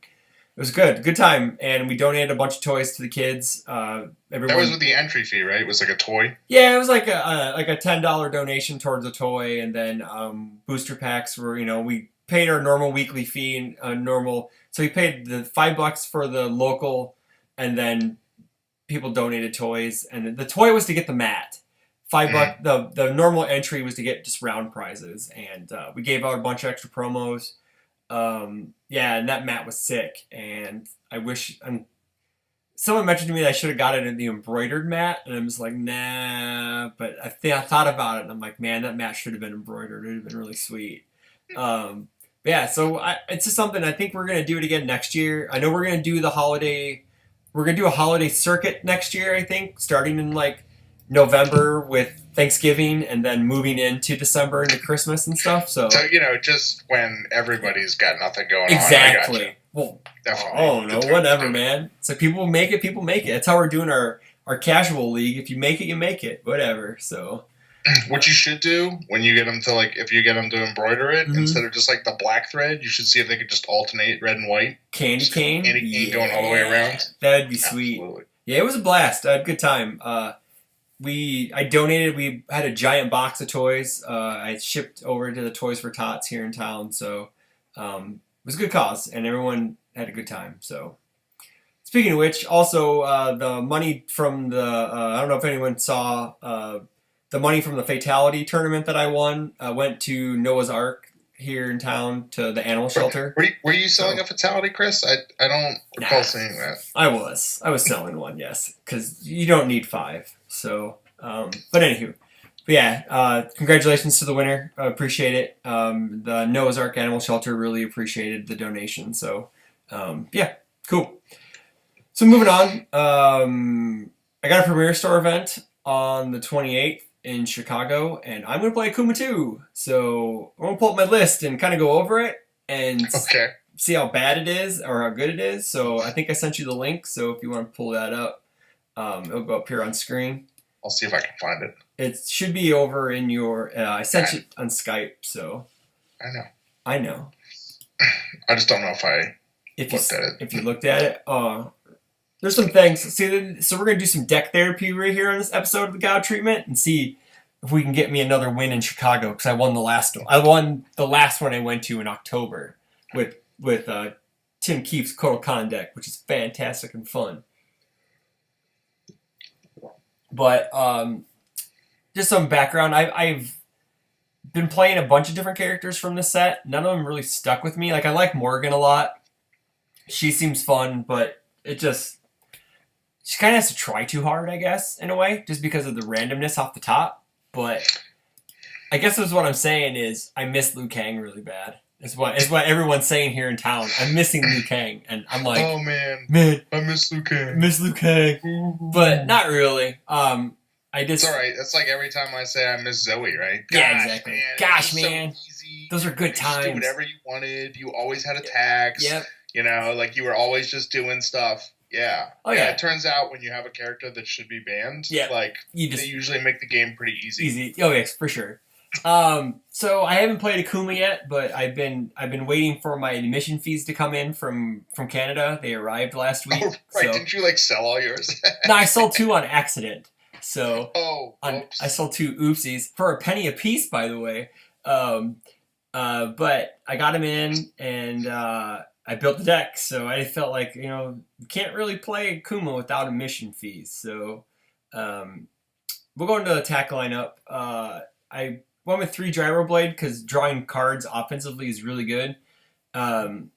Speaker 2: it was good time. And we donated a bunch of toys to the kids. Everyone,
Speaker 1: that was with the entry fee, right? It was like a toy.
Speaker 2: Yeah, it was like a $10 donation towards a toy, and then booster packs were, you know, we paid our normal weekly fee and so we paid the $5 for the local, and then people donated toys, and the toy was to get the mat. $5. The normal entry was to get just round prizes, and we gave out a bunch of extra promos. Yeah, and that mat was sick, and I wish someone mentioned to me that I should have got it in the embroidered mat, and I'm just like, nah. But I thought about it, and I'm like, man, that mat should have been embroidered. It would have been really sweet. Yeah, so it's just something I think we're gonna do it again next year. I know we're gonna do the holiday. We're gonna do a holiday circuit next year. I think starting in like November with Thanksgiving, and then moving into December into Christmas and stuff. So
Speaker 1: you know, just when everybody's got nothing going on.
Speaker 2: Exactly. Well,
Speaker 1: definitely.
Speaker 2: Oh no, whatever, man. So people make it. That's how we're doing our casual league. If you make it, you make it. Whatever. So
Speaker 1: what you should do when you get them to if you get them to embroider it, instead of just like the black thread, you should see if they could just alternate red and white.
Speaker 2: Candy cane
Speaker 1: going all the way around.
Speaker 2: That'd be sweet.
Speaker 1: Absolutely.
Speaker 2: Yeah, it was a blast. I had a good time. I donated. We had a giant box of toys. I shipped over to the Toys for Tots here in town. So it was a good cause, and everyone had a good time. So speaking of which, also the money from the I don't know if anyone saw the money from the Fatality tournament that I won went to Noah's Ark here in town, to the animal shelter.
Speaker 1: Were you selling a Fatality, Chris? I don't recall seeing that.
Speaker 2: I was selling one, yes, because you don't need 5. So, but anywho, yeah, congratulations to the winner. I appreciate it. The Noah's Ark Animal Shelter really appreciated the donation. So, yeah, cool. So moving on, I got a Premier Store event on the 28th in Chicago, and I'm going to play Akuma 2. So I'm going to pull up my list and kind of go over it and see how bad it is or how good it is. So I think I sent you the link. So if you want to pull that up, it'll go up here on screen.
Speaker 1: I'll see if I can find it.
Speaker 2: It should be over in your... I sent it on Skype, so... I know.
Speaker 1: I just don't know if I looked at it.
Speaker 2: If you looked at it, there's some things. See, so we're going to do some deck therapy right here on this episode of the Guile Treatment, and see if we can get me another win in Chicago, because I won the last one. I won the last one I went to in October with Tim Keefe's Kotal Khan deck, which is fantastic and fun. But just some background. I've been playing a bunch of different characters from this set. None of them really stuck with me. Like, I like Morgan a lot. She seems fun, but it just... She kind of has to try too hard, I guess, in a way, just because of the randomness off the top. But I guess that's what I'm saying is I miss Liu Kang really bad. Is what everyone's saying here in town. I'm missing Liu Kang, and I'm like,
Speaker 1: oh man, I miss Liu Kang.
Speaker 2: Miss Liu Kang, but not really.
Speaker 1: It's all right. That's like every time I say I miss Zoe, right?
Speaker 2: Yeah, exactly.
Speaker 1: Man,
Speaker 2: Gosh, man,
Speaker 1: so easy.
Speaker 2: Those are good times.
Speaker 1: You do whatever you wanted. You always had attacks.
Speaker 2: Yep.
Speaker 1: You know, like you were always just doing stuff. Yeah.
Speaker 2: Oh yeah.
Speaker 1: It turns out when you have a character that should be banned, like they usually make the game pretty easy.
Speaker 2: Easy. Oh yes, for sure. So I haven't played Akuma yet, but I've been waiting for my admission fees to come in from Canada. They arrived last week.
Speaker 1: Oh, right. So. Didn't you like sell all yours?
Speaker 2: No, I sold 2 on accident. So
Speaker 1: oops.
Speaker 2: I sold 2 oopsies for a penny a piece, by the way. But I got them in and I built the deck. So I felt like, you can't really play Akuma without admission fees. So we'll go into the attack lineup. I went with 3 Gyro Blade because drawing cards offensively is really good. I'm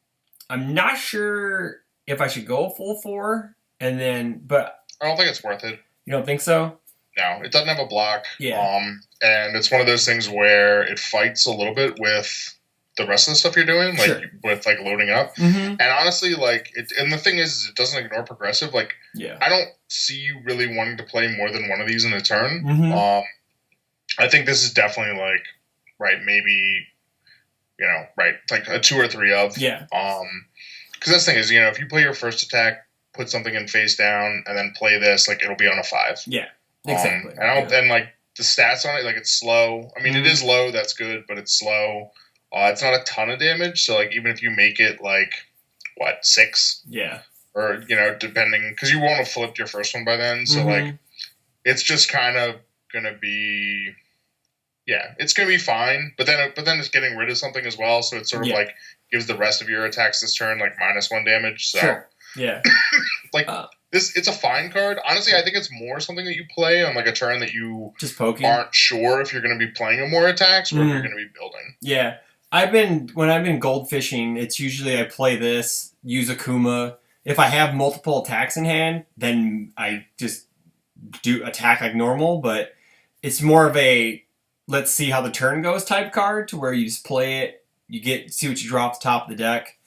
Speaker 2: not sure if I should go full 4 but
Speaker 1: I don't think it's worth it.
Speaker 2: You don't think so?
Speaker 1: No, it doesn't have a block.
Speaker 2: Yeah.
Speaker 1: And it's one of those things where it fights a little bit with the rest of the stuff you're doing, like with like loading up.
Speaker 2: Mm-hmm.
Speaker 1: And honestly, like and the thing is it doesn't ignore progressive. Like I don't see you really wanting to play more than one of these in a turn.
Speaker 2: Mm-hmm.
Speaker 1: I think this is definitely like maybe like a 2 or 3 of.
Speaker 2: Yeah.
Speaker 1: Because this thing is, if you play your first attack, put something in face down, and then play this, like it'll be on a 5.
Speaker 2: Yeah. Exactly.
Speaker 1: And like the stats on it, like it's slow. I mean, it is low, that's good, but it's slow. It's not a ton of damage, so like even if you make it like 6, or depending, because you won't have flipped your first one by then, so like it's just kind of gonna be, it's gonna be fine. But then it's getting rid of something as well, so it sort of like gives the rest of your attacks this turn like -1 damage. So like. It's a fine card. Honestly, I think it's more something that you play on like a turn that you
Speaker 2: just poking.
Speaker 1: Aren't sure if you're going to be playing more attacks or if you're going to be building.
Speaker 2: Yeah, when I've been gold fishing, it's usually I play this, use Akuma. If I have multiple attacks in hand, then I just do attack like normal. But it's more of a let's see how the turn goes type card, to where you just play it, see what you draw off the top of the deck.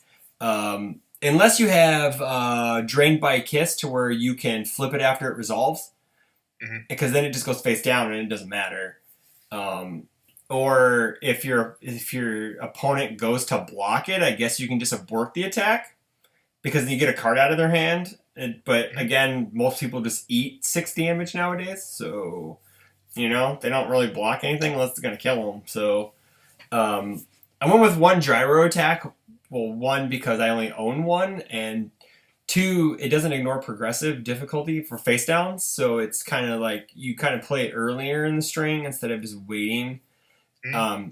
Speaker 2: Unless you have Drained by a Kiss, to where you can flip it after it resolves, because then it just goes face down and it doesn't matter. Or if your opponent goes to block it, I guess you can just abort the attack, because then you get a card out of their hand. But again, most people just eat 6 damage nowadays, so they don't really block anything unless it's going to kill them. So I went with 1 gyro attack. Well, 1, because I only own 1, and 2, it doesn't ignore progressive difficulty for face downs, so it's kind of like you kind of play it earlier in the string instead of just waiting. I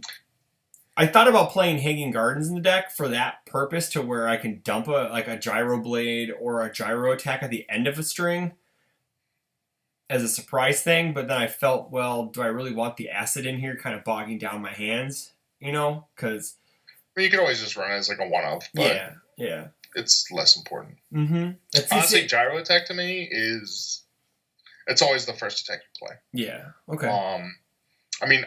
Speaker 2: thought about playing Hanging Gardens in the deck for that purpose, to where I can dump a gyro blade or a gyro attack at the end of a string as a surprise thing, but then I felt, well, do I really want the acid in here kind of bogging down my hands, because...
Speaker 1: You could always just run it as like a 1-of, but it's less important. Honestly, gyro attack to me it's always the first attack you play.
Speaker 2: Yeah. Okay.
Speaker 1: I mean,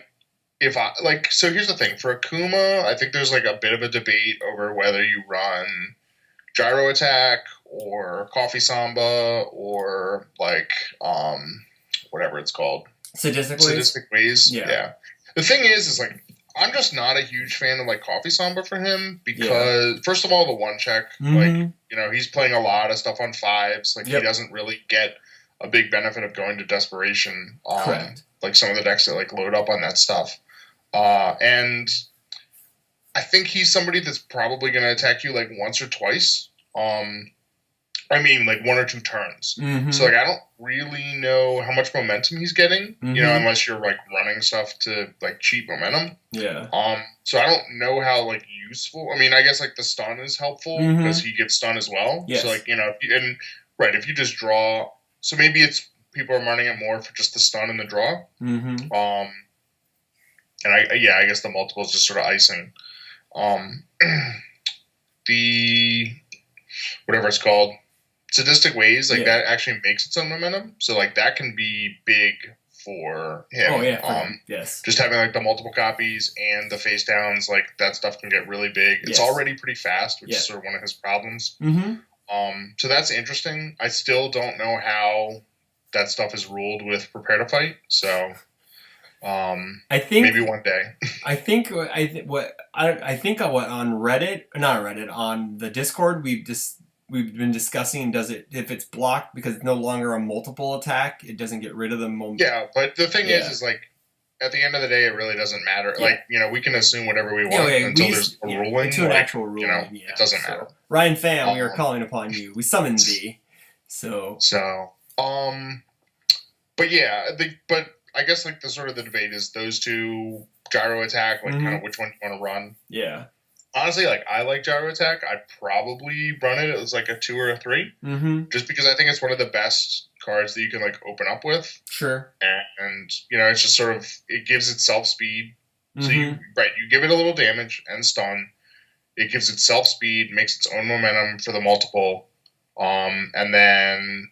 Speaker 1: so here's the thing for Akuma, I think there's like a bit of a debate over whether you run gyro attack or coffee samba or like whatever it's called, sadistic ways. Yeah. The thing is like, I'm just not a huge fan of like Coffee Samba for him, because first of all, the 1-check, like, he's playing a lot of stuff on 5s. Like he doesn't really get a big benefit of going to desperation. Like some of the decks that like load up on that stuff. And I think he's somebody that's probably going to attack you like once or twice. I mean, like 1 or 2 turns. So like I don't really know how much momentum he's getting, unless you're like running stuff to like cheat momentum.
Speaker 2: Yeah.
Speaker 1: So I don't know how like useful. I mean, I guess like the stun is helpful because he gets stun as well.
Speaker 2: Yes.
Speaker 1: So like if you just draw, so maybe it's people are running it more for just the stun and the draw. And I guess the multiple is just sort of icing. Um, the whatever it's called, sadistic ways, like that actually makes its own momentum. So like that can be big for him.
Speaker 2: Oh yeah, for him. Yes.
Speaker 1: Just having like the multiple copies and the face downs, like that stuff can get really big. It's already pretty fast, which is sort of one of his problems. So that's interesting. I still don't know how that stuff is ruled with prepare to fight. So I think maybe one day.
Speaker 2: I think what on Reddit, not on Reddit, on the Discord, we've been discussing, does it, if it's blocked because it's no longer a multiple attack, it doesn't get rid of the moment.
Speaker 1: Yeah, but the thing is like at the end of the day, it really doesn't matter. Yeah. Like, you know, we can assume whatever we want until there's a ruling.
Speaker 2: Until an actual ruling,
Speaker 1: you know, it doesn't matter.
Speaker 2: Ryan Pham, we are calling upon you. We summon thee.
Speaker 1: But yeah, but I guess like the sort of the debate is those two, gyro attack, like kind of which one you want to run.
Speaker 2: Yeah.
Speaker 1: Honestly, like I like gyro attack. I'd probably run it as like a 2 or a 3, just because I think it's one of the best cards that you can like open up with.
Speaker 2: Sure.
Speaker 1: And you know, it's just sort of, it gives itself speed. So you give it a little damage and stun. It gives itself speed, makes its own momentum for the multiple, and then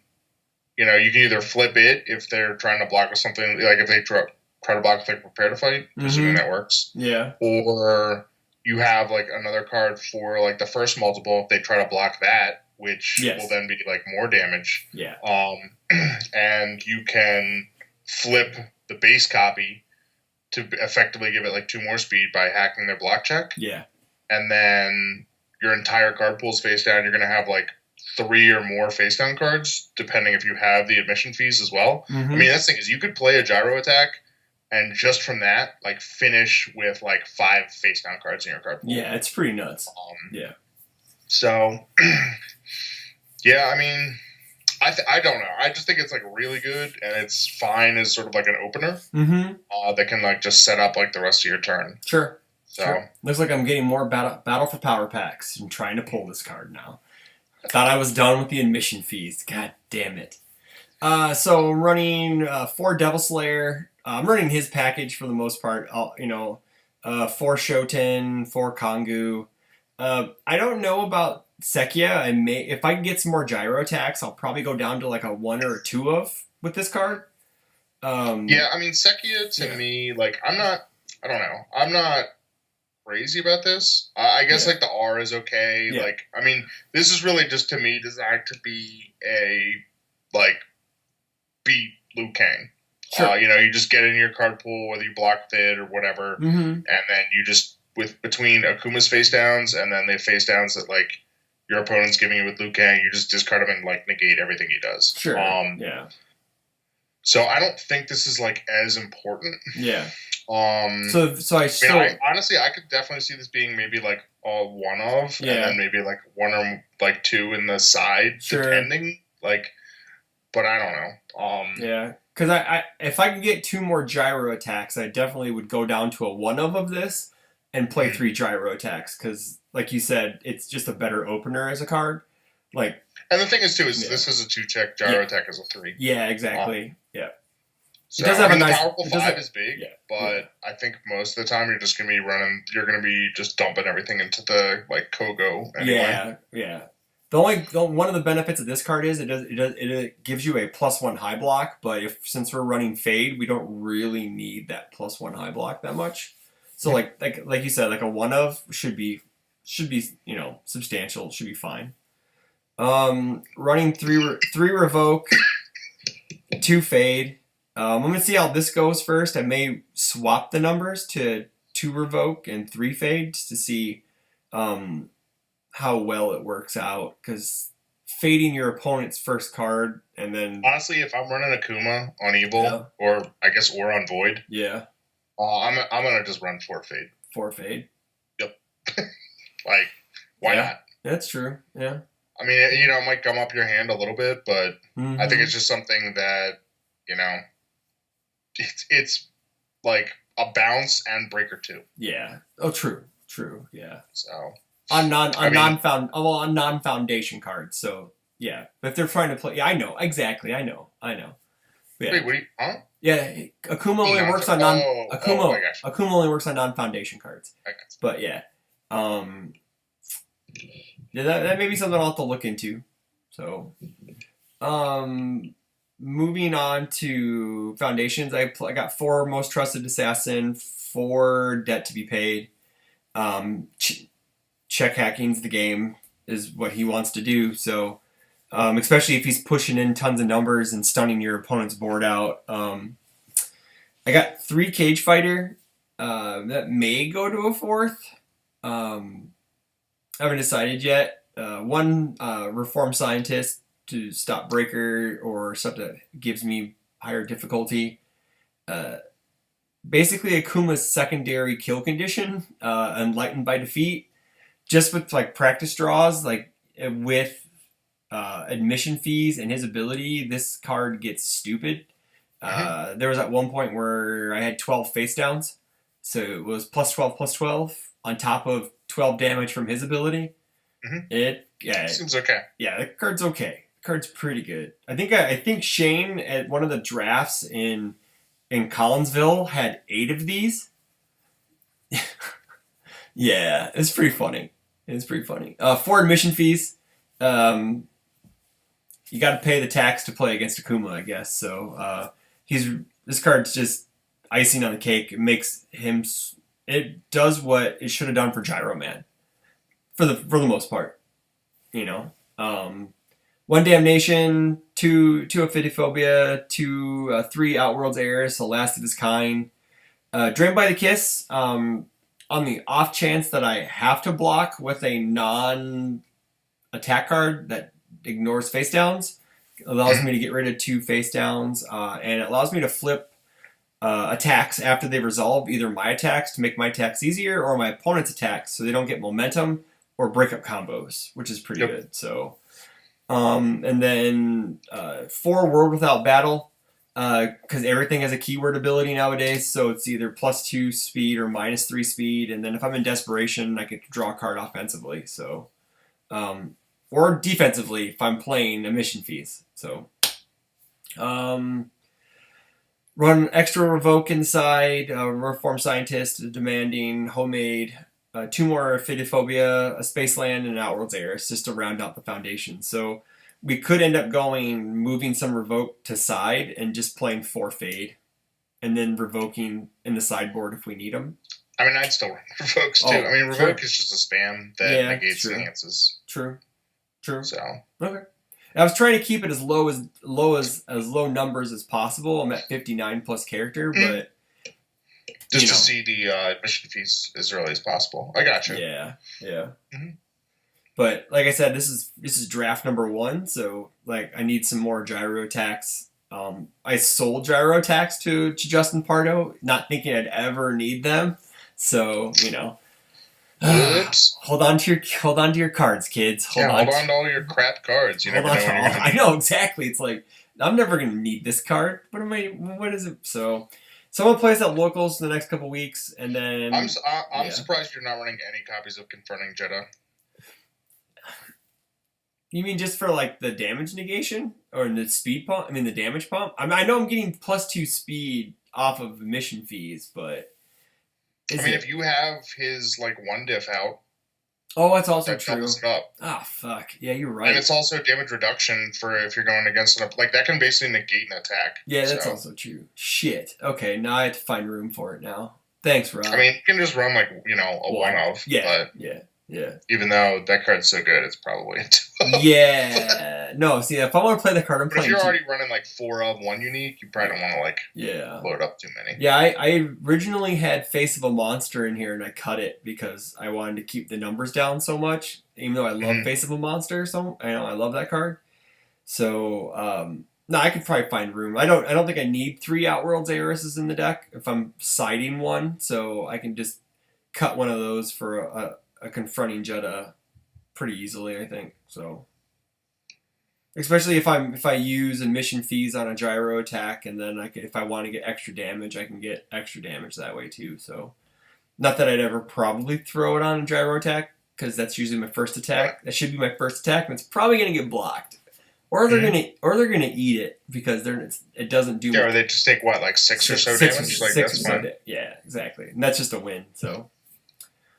Speaker 1: you know you can either flip it if they're trying to block with something, like if they try to block with like prepare to fight, assuming that works.
Speaker 2: Yeah.
Speaker 1: Or you have like another card for like the first multiple if they try to block that, which will then be like more damage.
Speaker 2: Yeah.
Speaker 1: And you can flip the base copy to effectively give it like 2 more speed by hacking their block check.
Speaker 2: Yeah.
Speaker 1: And then your entire card pool's face down. You're going to have like 3 or more face down cards, depending if you have the admission fees as well. I mean, that's the thing is you could play a gyro attack and just from that, like, finish with, like, 5 face-down cards in your card pool.
Speaker 2: Yeah, it's pretty nuts. Yeah.
Speaker 1: So, yeah, I mean, I don't know. I just think it's, like, really good, and it's fine as sort of, like, an opener that can, like, just set up, like, the rest of your turn.
Speaker 2: Sure. So looks like I'm getting more battle for power packs and trying to pull this card now. Thought I was done with the admission fees. God damn it. So I'm running 4 Devil Slayer. I'm running his package for the most part. 4 Shoten, 4 Kongu. I don't know about Sekia. If I can get some more gyro attacks, I'll probably go down to like a 1 or a 2 of with this card.
Speaker 1: Yeah, I mean Sekia to me, like I don't know. I'm not crazy about this. I guess like the R is okay. Yeah. Like I mean, this is really just to me designed to be a like beat Liu Kang. Sure. You know, you just get in your card pool, whether you block with it or whatever, and then you just between Akuma's face downs and then the face downs that like your opponent's giving you with Liu Kang, you just discard him and like negate everything he does.
Speaker 2: Sure. Yeah.
Speaker 1: So I don't think this is like as important.
Speaker 2: Yeah.
Speaker 1: So honestly, I could definitely see this being maybe like a 1 of, and then maybe like 1 or like 2 in the side, depending. Like, but I don't know.
Speaker 2: Yeah. Because if I could get 2 more gyro attacks, I definitely would go down to a 1 of this and play 3 gyro attacks. Because, like you said, it's just a better opener as a card. Like, and
Speaker 1: the thing is, too, is this is a 2-check, gyro attack is a 3.
Speaker 2: Yeah, exactly.
Speaker 1: So, it does have a nice... Powerful 5 is big, but I think most of the time you're just going to be you're going to be just dumping everything into the, like, Kogo anyway.
Speaker 2: Yeah. One of the benefits of this card is it gives you a +1 high block, but since we're running Fade, we don't really need that +1 high block that much. So like you said, like a 1 of should be substantial, should be fine. Running 3 Revoke, 2 Fade. I'm gonna see how this goes first. I may swap the numbers to 2 Revoke and 3 Fade just to see how well it works out, because fading your opponent's first card and then
Speaker 1: honestly, if I'm running Akuma on Evil or on Void, I'm gonna just run 4 Fade.
Speaker 2: 4 Fade.
Speaker 1: Yep. Like, why not?
Speaker 2: That's true. Yeah.
Speaker 1: I mean, it might gum up your hand a little bit, but I think it's just something that it's like a bounce and breaker 2.
Speaker 2: Yeah. Oh, true. Yeah.
Speaker 1: So.
Speaker 2: On non-foundation cards, so yeah. But if they're trying to play, I know exactly. I know.
Speaker 1: Yeah. Wait, what?
Speaker 2: Yeah, Akuma only works on Akuma only works on non-foundation cards. But yeah, yeah, that may be something I'll have to look into. So, moving on to foundations, I got 4 Most Trusted Assassin, 4 Debt to be Paid. Check hacking's the game is what he wants to do. So, especially if he's pushing in tons of numbers and stunning your opponent's board out. I got 3 Cage Fighter that may go to a 4th. I haven't decided yet. 1 Reform Scientist to stop Breaker or stuff that gives me higher difficulty. Basically, Akuma's secondary kill condition, Enlightened by Defeat, just with like practice draws, like with admission fees and his ability, this card gets stupid. There was at one point where I had 12 face downs, so it was +12/+12 on top of 12 damage from his ability. It
Speaker 1: seems okay.
Speaker 2: Yeah, the card's okay. The card's pretty good. I think Shane at one of the drafts in Collinsville had 8 of these. Yeah, it's pretty funny. It's pretty funny. 4 admission fees. You got to pay the tax to play against Akuma, I guess. So this card's just icing on the cake. It makes him. It does what it should have done for Gyro Man, for the most part. You know, 1 Damnation, 2 Amphiphobia, 3 Outworld's Heiress, the last of his kind. Drained by the Kiss. On the off chance that I have to block with a non-attack card that ignores face downs, allows me to get rid of 2 face downs, and it allows me to flip attacks after they resolve, either my attacks to make my attacks easier or my opponent's attacks so they don't get momentum or breakup combos, which is pretty good. So, and then 4 World Without Battle, because everything has a keyword ability nowadays, so it's either +2 speed or -3 speed, and then if I'm in desperation, I can draw a card offensively. So, or defensively if I'm playing emission fees. So, run extra Revoke inside, Reform Scientist, Demanding, Homemade, 2 more Amphiphobia, a Spaceland, and an Outworld's Heiress just to round out the foundation. So we could end up moving some Revoke to side and just playing 4 Fade, and then revoking in the sideboard if we need them.
Speaker 1: I mean, I'd still run Revokes too. I mean, Revoke is just a spam that negates enhances.
Speaker 2: True.
Speaker 1: So
Speaker 2: okay. I was trying to keep it as low numbers as possible. I'm at 59 plus character, but
Speaker 1: just to see the admission fees as early as possible. I got you.
Speaker 2: Yeah. But like I said, this is draft number 1, so like I need some more gyro attacks. I sold gyro attacks to Justin Pardo, not thinking I'd ever need them. So hold on to your cards, kids. Hold on to all
Speaker 1: your crap cards. You never know.
Speaker 2: I know exactly. It's like I'm never gonna need this card. What is it? So someone plays at locals in the next couple weeks, and then
Speaker 1: I'm surprised you're not running any copies of Confronting Jeddah.
Speaker 2: You mean just for like the damage negation or the speed pump? I mean the damage pump. I know I'm getting +2 speed off of mission fees, but
Speaker 1: if you have his like 1 diff out.
Speaker 2: Oh, that's also true.
Speaker 1: Doubles it up.
Speaker 2: Ah, fuck. Yeah, you're right.
Speaker 1: And it's also damage reduction for if you're going against it. Like that can basically negate an attack.
Speaker 2: Yeah, that's also true. Shit. Okay, now I have to find room for it now. Thanks, Rob.
Speaker 1: I mean, you can just run like a 1 of.
Speaker 2: Yeah.
Speaker 1: But even though that card's so good, it's probably a 2 of.
Speaker 2: Yeah. No, see, if I want to play the card, I'm playing.
Speaker 1: If you're already running like 4 of 1 unique, you probably don't want to load up too many.
Speaker 2: Yeah, I originally had Face of a Monster in here, and I cut it because I wanted to keep the numbers down so much. Even though I love Face of a Monster, I love that card. So no, I could probably find room. I don't think I need 3 Outworld's Heiresses in the deck if I'm siding 1, so I can just cut one of those for a Confronting Jeddah pretty easily, I think. So, especially if I use admission fees on a gyro attack, and then if I want to get extra damage, I can get extra damage that way too. So, not that I'd ever probably throw it on a gyro attack because that's usually my first attack. That should be my first attack, and it's probably gonna get blocked. or they're gonna eat it because it doesn't do.
Speaker 1: Yeah, or they just take what, like six or so damage. Like that's fine.
Speaker 2: Yeah, exactly, and that's just a win. So,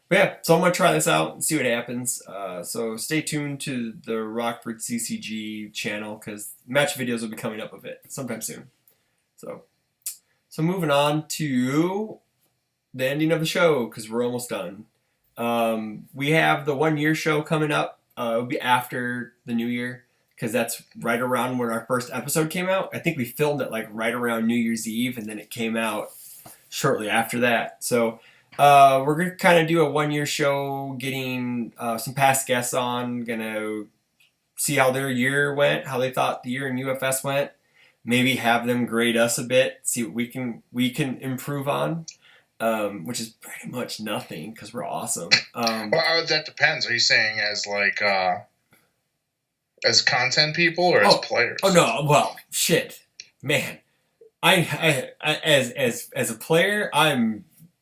Speaker 2: but yeah, so I'm gonna try this out and see what happens. So stay tuned to the Rockford CCG channel because match videos will be coming up of it sometime soon. So moving on to the ending of the show because we're almost done. We have the 1 year show coming up. It'll be after the new year because that's right around when our first episode came out. I think we filmed it like right around New Year's Eve and then it came out shortly after that. So we're going to kind of do a 1 year show, getting some past guests on, going to see how their year went, how they thought the year in UFS went, maybe have them grade us a bit, see what we can improve on. Which is pretty much nothing because we're awesome.
Speaker 1: Well, that depends. Are you saying as like as content people or as players?
Speaker 2: Oh no, well, shit, man. I as a player, I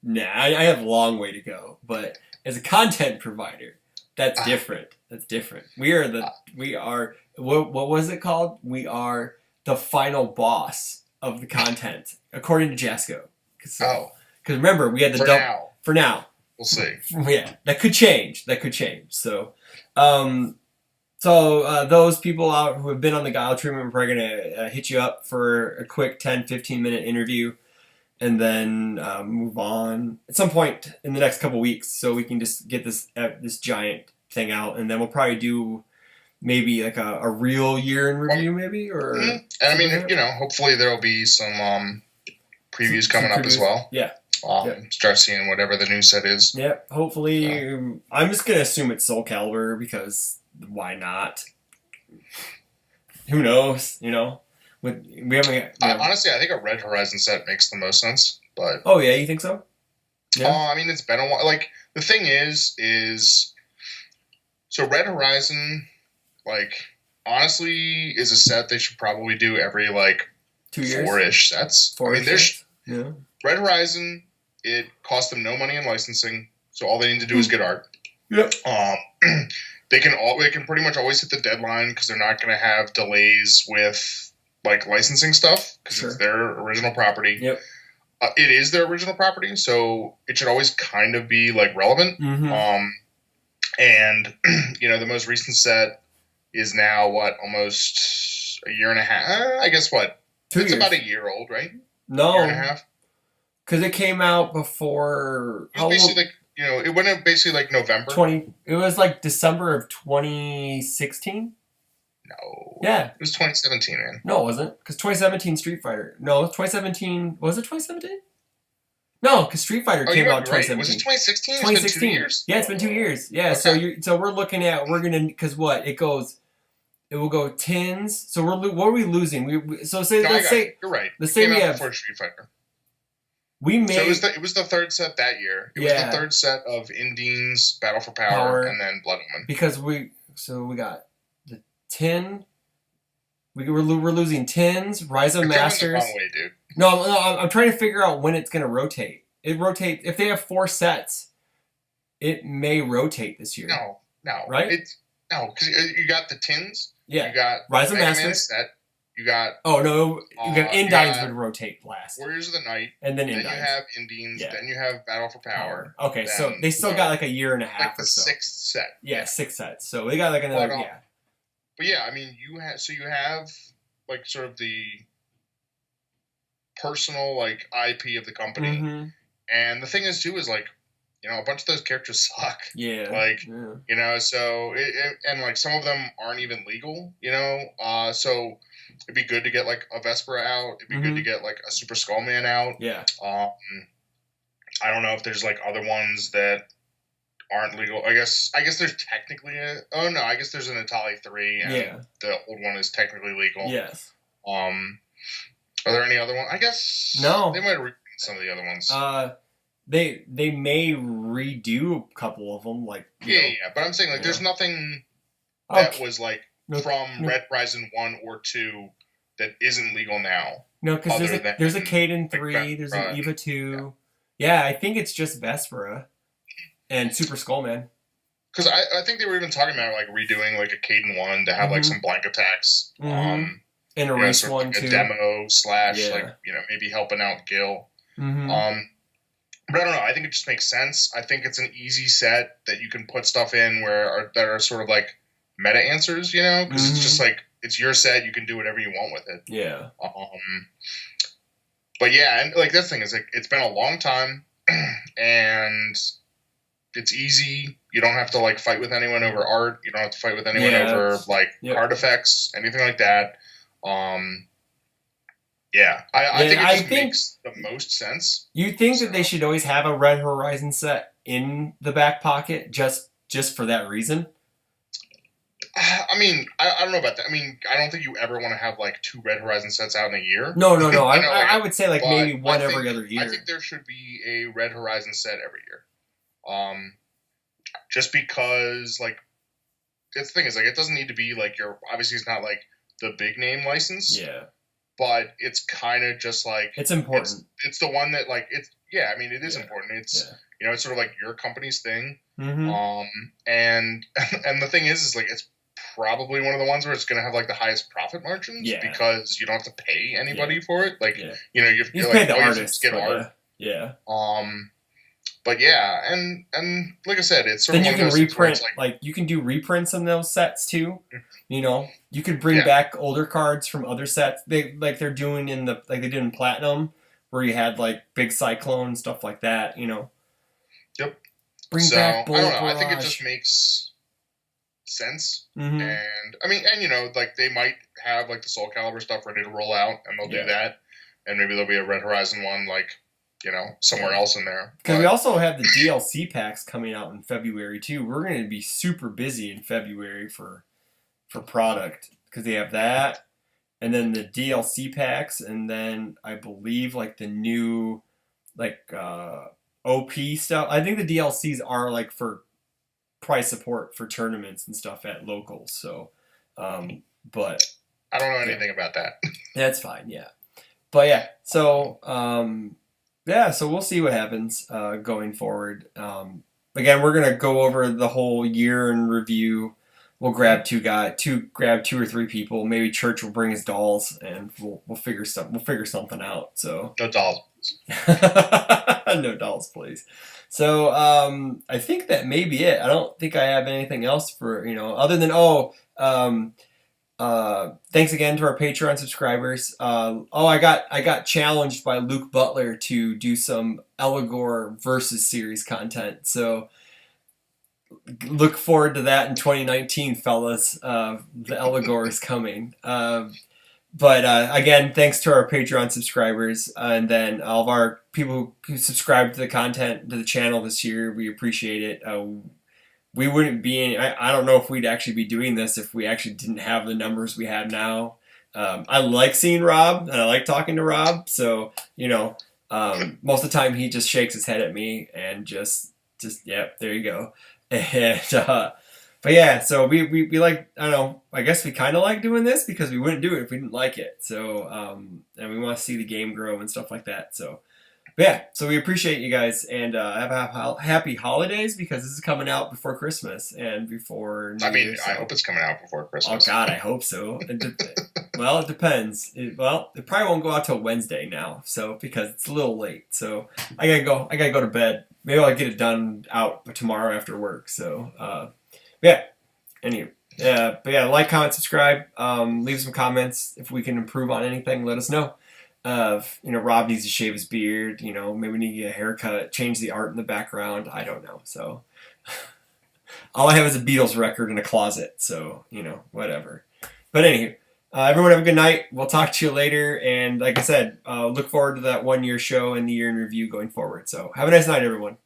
Speaker 2: have a long way to go. But as a content provider, that's different. That's different. We are what was it called? We are the final boss of the content, according to Jasco. So, because remember, we had the for now.
Speaker 1: We'll see.
Speaker 2: Yeah, that could change. So, those people out who have been on the Guile treatment, we're probably going to hit you up for a quick 10-15 minute interview and then move on at some point in the next couple weeks so we can just get this giant thing out. And then we'll probably do maybe like a real year in review maybe. Or
Speaker 1: and I mean, hopefully there will be some previews coming up as well.
Speaker 2: Yeah.
Speaker 1: Start seeing whatever the new set is.
Speaker 2: Yep. Hopefully, I'm just gonna assume it's Soul Calibur because why not? Who knows? We haven't.
Speaker 1: Honestly, I think a Red Horizon set makes the most sense. But
Speaker 2: oh yeah, you think so?
Speaker 1: Yeah. I mean, it's been a while. Like the thing is so Red Horizon, like honestly, is a set they should probably do every like
Speaker 2: 2 years,
Speaker 1: 4-ish sets.
Speaker 2: There's
Speaker 1: Red Horizon. It costs them no money in licensing, so all they need to do is get art.
Speaker 2: Yep.
Speaker 1: They can pretty much always hit the deadline because they're not going to have delays with like licensing stuff because it's their original property.
Speaker 2: Yep.
Speaker 1: It is their original property, so it should always kind of be like relevant.
Speaker 2: Mm-hmm.
Speaker 1: And the most recent set is now almost a year and a half. I guess
Speaker 2: 2 years.
Speaker 1: It's about a year old, right?
Speaker 2: No.
Speaker 1: Year and a half.
Speaker 2: Because it came out before.
Speaker 1: It was basically it went out basically like November.
Speaker 2: It was like December of 2016.
Speaker 1: No.
Speaker 2: Yeah.
Speaker 1: It was 2017, man.
Speaker 2: No, it wasn't. Because 2017 Street Fighter. No, 2017. Was it 2017? No, because Street Fighter came out in 2017.
Speaker 1: Right. Was it 2016?
Speaker 2: 2016.
Speaker 1: It's been 2 years.
Speaker 2: Yeah, it's been 2 years. Yeah,
Speaker 1: okay.
Speaker 2: So we're looking at because what it goes. It will go tins. So what are we losing? Let's say
Speaker 1: you're right.
Speaker 2: Let's say we have
Speaker 1: before Street Fighter.
Speaker 2: So
Speaker 1: it was the third set that year. It was the third set of Indine's Battle for Power and then Blood Omen.
Speaker 2: Because we got the tin. We're losing tins. Rise of Masters.
Speaker 1: The wrong way, dude.
Speaker 2: No, I'm trying to figure out when it's gonna rotate. It rotates if they have 4 sets. It may rotate this year.
Speaker 1: No,
Speaker 2: right?
Speaker 1: No, because you got the tins.
Speaker 2: Yeah,
Speaker 1: you got
Speaker 2: Rise of Masters
Speaker 1: set. You got
Speaker 2: you got Indines would rotate last.
Speaker 1: Warriors of the Night,
Speaker 2: and then
Speaker 1: Indines.
Speaker 2: Then
Speaker 1: you have Indines. Yeah. Then you have Battle for Power.
Speaker 2: Okay, so they still got like a year and a half
Speaker 1: like
Speaker 2: or so.
Speaker 1: 6th set.
Speaker 2: Yeah, 6 sets. So they got like another
Speaker 1: But yeah, I mean, you have like sort of the personal like IP of the company, and the thing is too is like a bunch of those characters suck.
Speaker 2: Yeah.
Speaker 1: So and like some of them aren't even legal. So it'd be good to get like a Vespera out. It'd be good to get like a Super Skullman out.
Speaker 2: Yeah.
Speaker 1: I don't know if there's like other ones that aren't legal. I guess there's technically I guess there's an Atali 3 and the old one is technically legal.
Speaker 2: Yes.
Speaker 1: Are there any other ones? I guess
Speaker 2: no.
Speaker 1: They might have some of the other ones.
Speaker 2: They may redo a couple of them, like
Speaker 1: but I'm saying like there's nothing that was like from Red Horizon 1 or 2 that isn't legal now.
Speaker 2: No, because there's a Kaden 3, there's an Eva 2. Yeah, I think it's just Vespera and Super Skullman.
Speaker 1: because I think they were even talking about like redoing like a Caden 1 to have like some blank attacks.
Speaker 2: And a race
Speaker 1: sort of
Speaker 2: one
Speaker 1: like a
Speaker 2: too.
Speaker 1: demo / like maybe helping out Guile. But I don't know. I think it just makes sense. I think it's an easy set that you can put stuff in that are sort of like meta answers, because it's just like it's your set. You can do whatever you want with it.
Speaker 2: Yeah.
Speaker 1: But yeah, and like this thing is like it's been a long time, and it's easy. You don't have to like fight with anyone over art. You don't have to fight with anyone over like card effects, anything like that. Yeah, I think it just makes the most sense.
Speaker 2: You think that they should always have a Red Horizon set in the back pocket just for that reason?
Speaker 1: I mean, I don't know about that. I mean, I don't think you ever want to have like 2 Red Horizon sets out in a year.
Speaker 2: No. I would say like maybe one every other year.
Speaker 1: I think there should be a Red Horizon set every year. Just because like the thing is like it doesn't need to be like obviously it's not like the big name license.
Speaker 2: Yeah.
Speaker 1: But it's kind of just like
Speaker 2: it's important.
Speaker 1: It's the one that like it's I mean it is important. It's it's sort of like your company's thing. And the thing is like it's probably one of the ones where it's going to have like the highest profit margins because you don't have to pay anybody for it. Like you're
Speaker 2: pay
Speaker 1: like
Speaker 2: the artist
Speaker 1: get art.
Speaker 2: Yeah.
Speaker 1: But yeah, and like I said, it's sort
Speaker 2: then
Speaker 1: of
Speaker 2: you can reprint like you can do reprints on those sets too. You could bring back older cards from other sets. They're doing in the like they did in Platinum, where you had like Big Cyclone stuff like that.
Speaker 1: Yep.
Speaker 2: Bring back Bullet
Speaker 1: I don't know.
Speaker 2: Barrage.
Speaker 1: I think it just makes sense. And I mean, and like they might have like the Soul Calibur stuff ready to roll out, and they'll do that, and maybe there'll be a Red Horizon one like. Somewhere else in there.
Speaker 2: Because we also have the DLC packs coming out in February too. We're going to be super busy in February for product because they have that, and then the DLC packs, and then I believe like the new like OP stuff. I think the DLCs are like for prize support for tournaments and stuff at locals. So, but
Speaker 1: I don't know anything about that.
Speaker 2: That's fine. Yeah, but yeah. So. So we'll see what happens going forward. Again, we're gonna go over the whole year in review. We'll grab two or three people. Maybe Church will bring his dolls, and we'll figure something out. So
Speaker 1: no dolls,
Speaker 2: no dolls, please. So I think that may be it. I don't think I have anything else for other than thanks again to our Patreon subscribers. I got challenged by Luke Butler to do some Eligor versus series content. So look forward to that in 2019, fellas. The Eligor is coming. But again, thanks to our Patreon subscribers and then all of our people who subscribed to the content to the channel this year. We appreciate it. We wouldn't be I don't know if we'd actually be doing this if we actually didn't have the numbers we have now. I like seeing Rob and I like talking to Rob. So, most of the time he just shakes his head at me and just there you go. And, but yeah, so we like, I don't know, I guess we kind of like doing this because we wouldn't do it if we didn't like it. So, and we want to see the game grow and stuff like that. So, yeah, so we appreciate you guys and have happy holidays because this is coming out before Christmas and before New Year,
Speaker 1: I hope it's coming out before Christmas.
Speaker 2: Oh, God, I hope so. Well, it depends. It probably won't go out till Wednesday now, so because it's a little late. So I gotta go to bed. Maybe I'll get it done out tomorrow after work. So, anyway. But yeah, like, comment, subscribe. Leave some comments. If we can improve on anything, let us know. Rob needs to shave his beard, maybe we need to get a haircut, change the art in the background. I don't know. So all I have is a Beatles record in a closet. So, whatever. But anywho, everyone have a good night. We'll talk to you later. And like I said, look forward to that 1 year show and the year in review going forward. So have a nice night, everyone.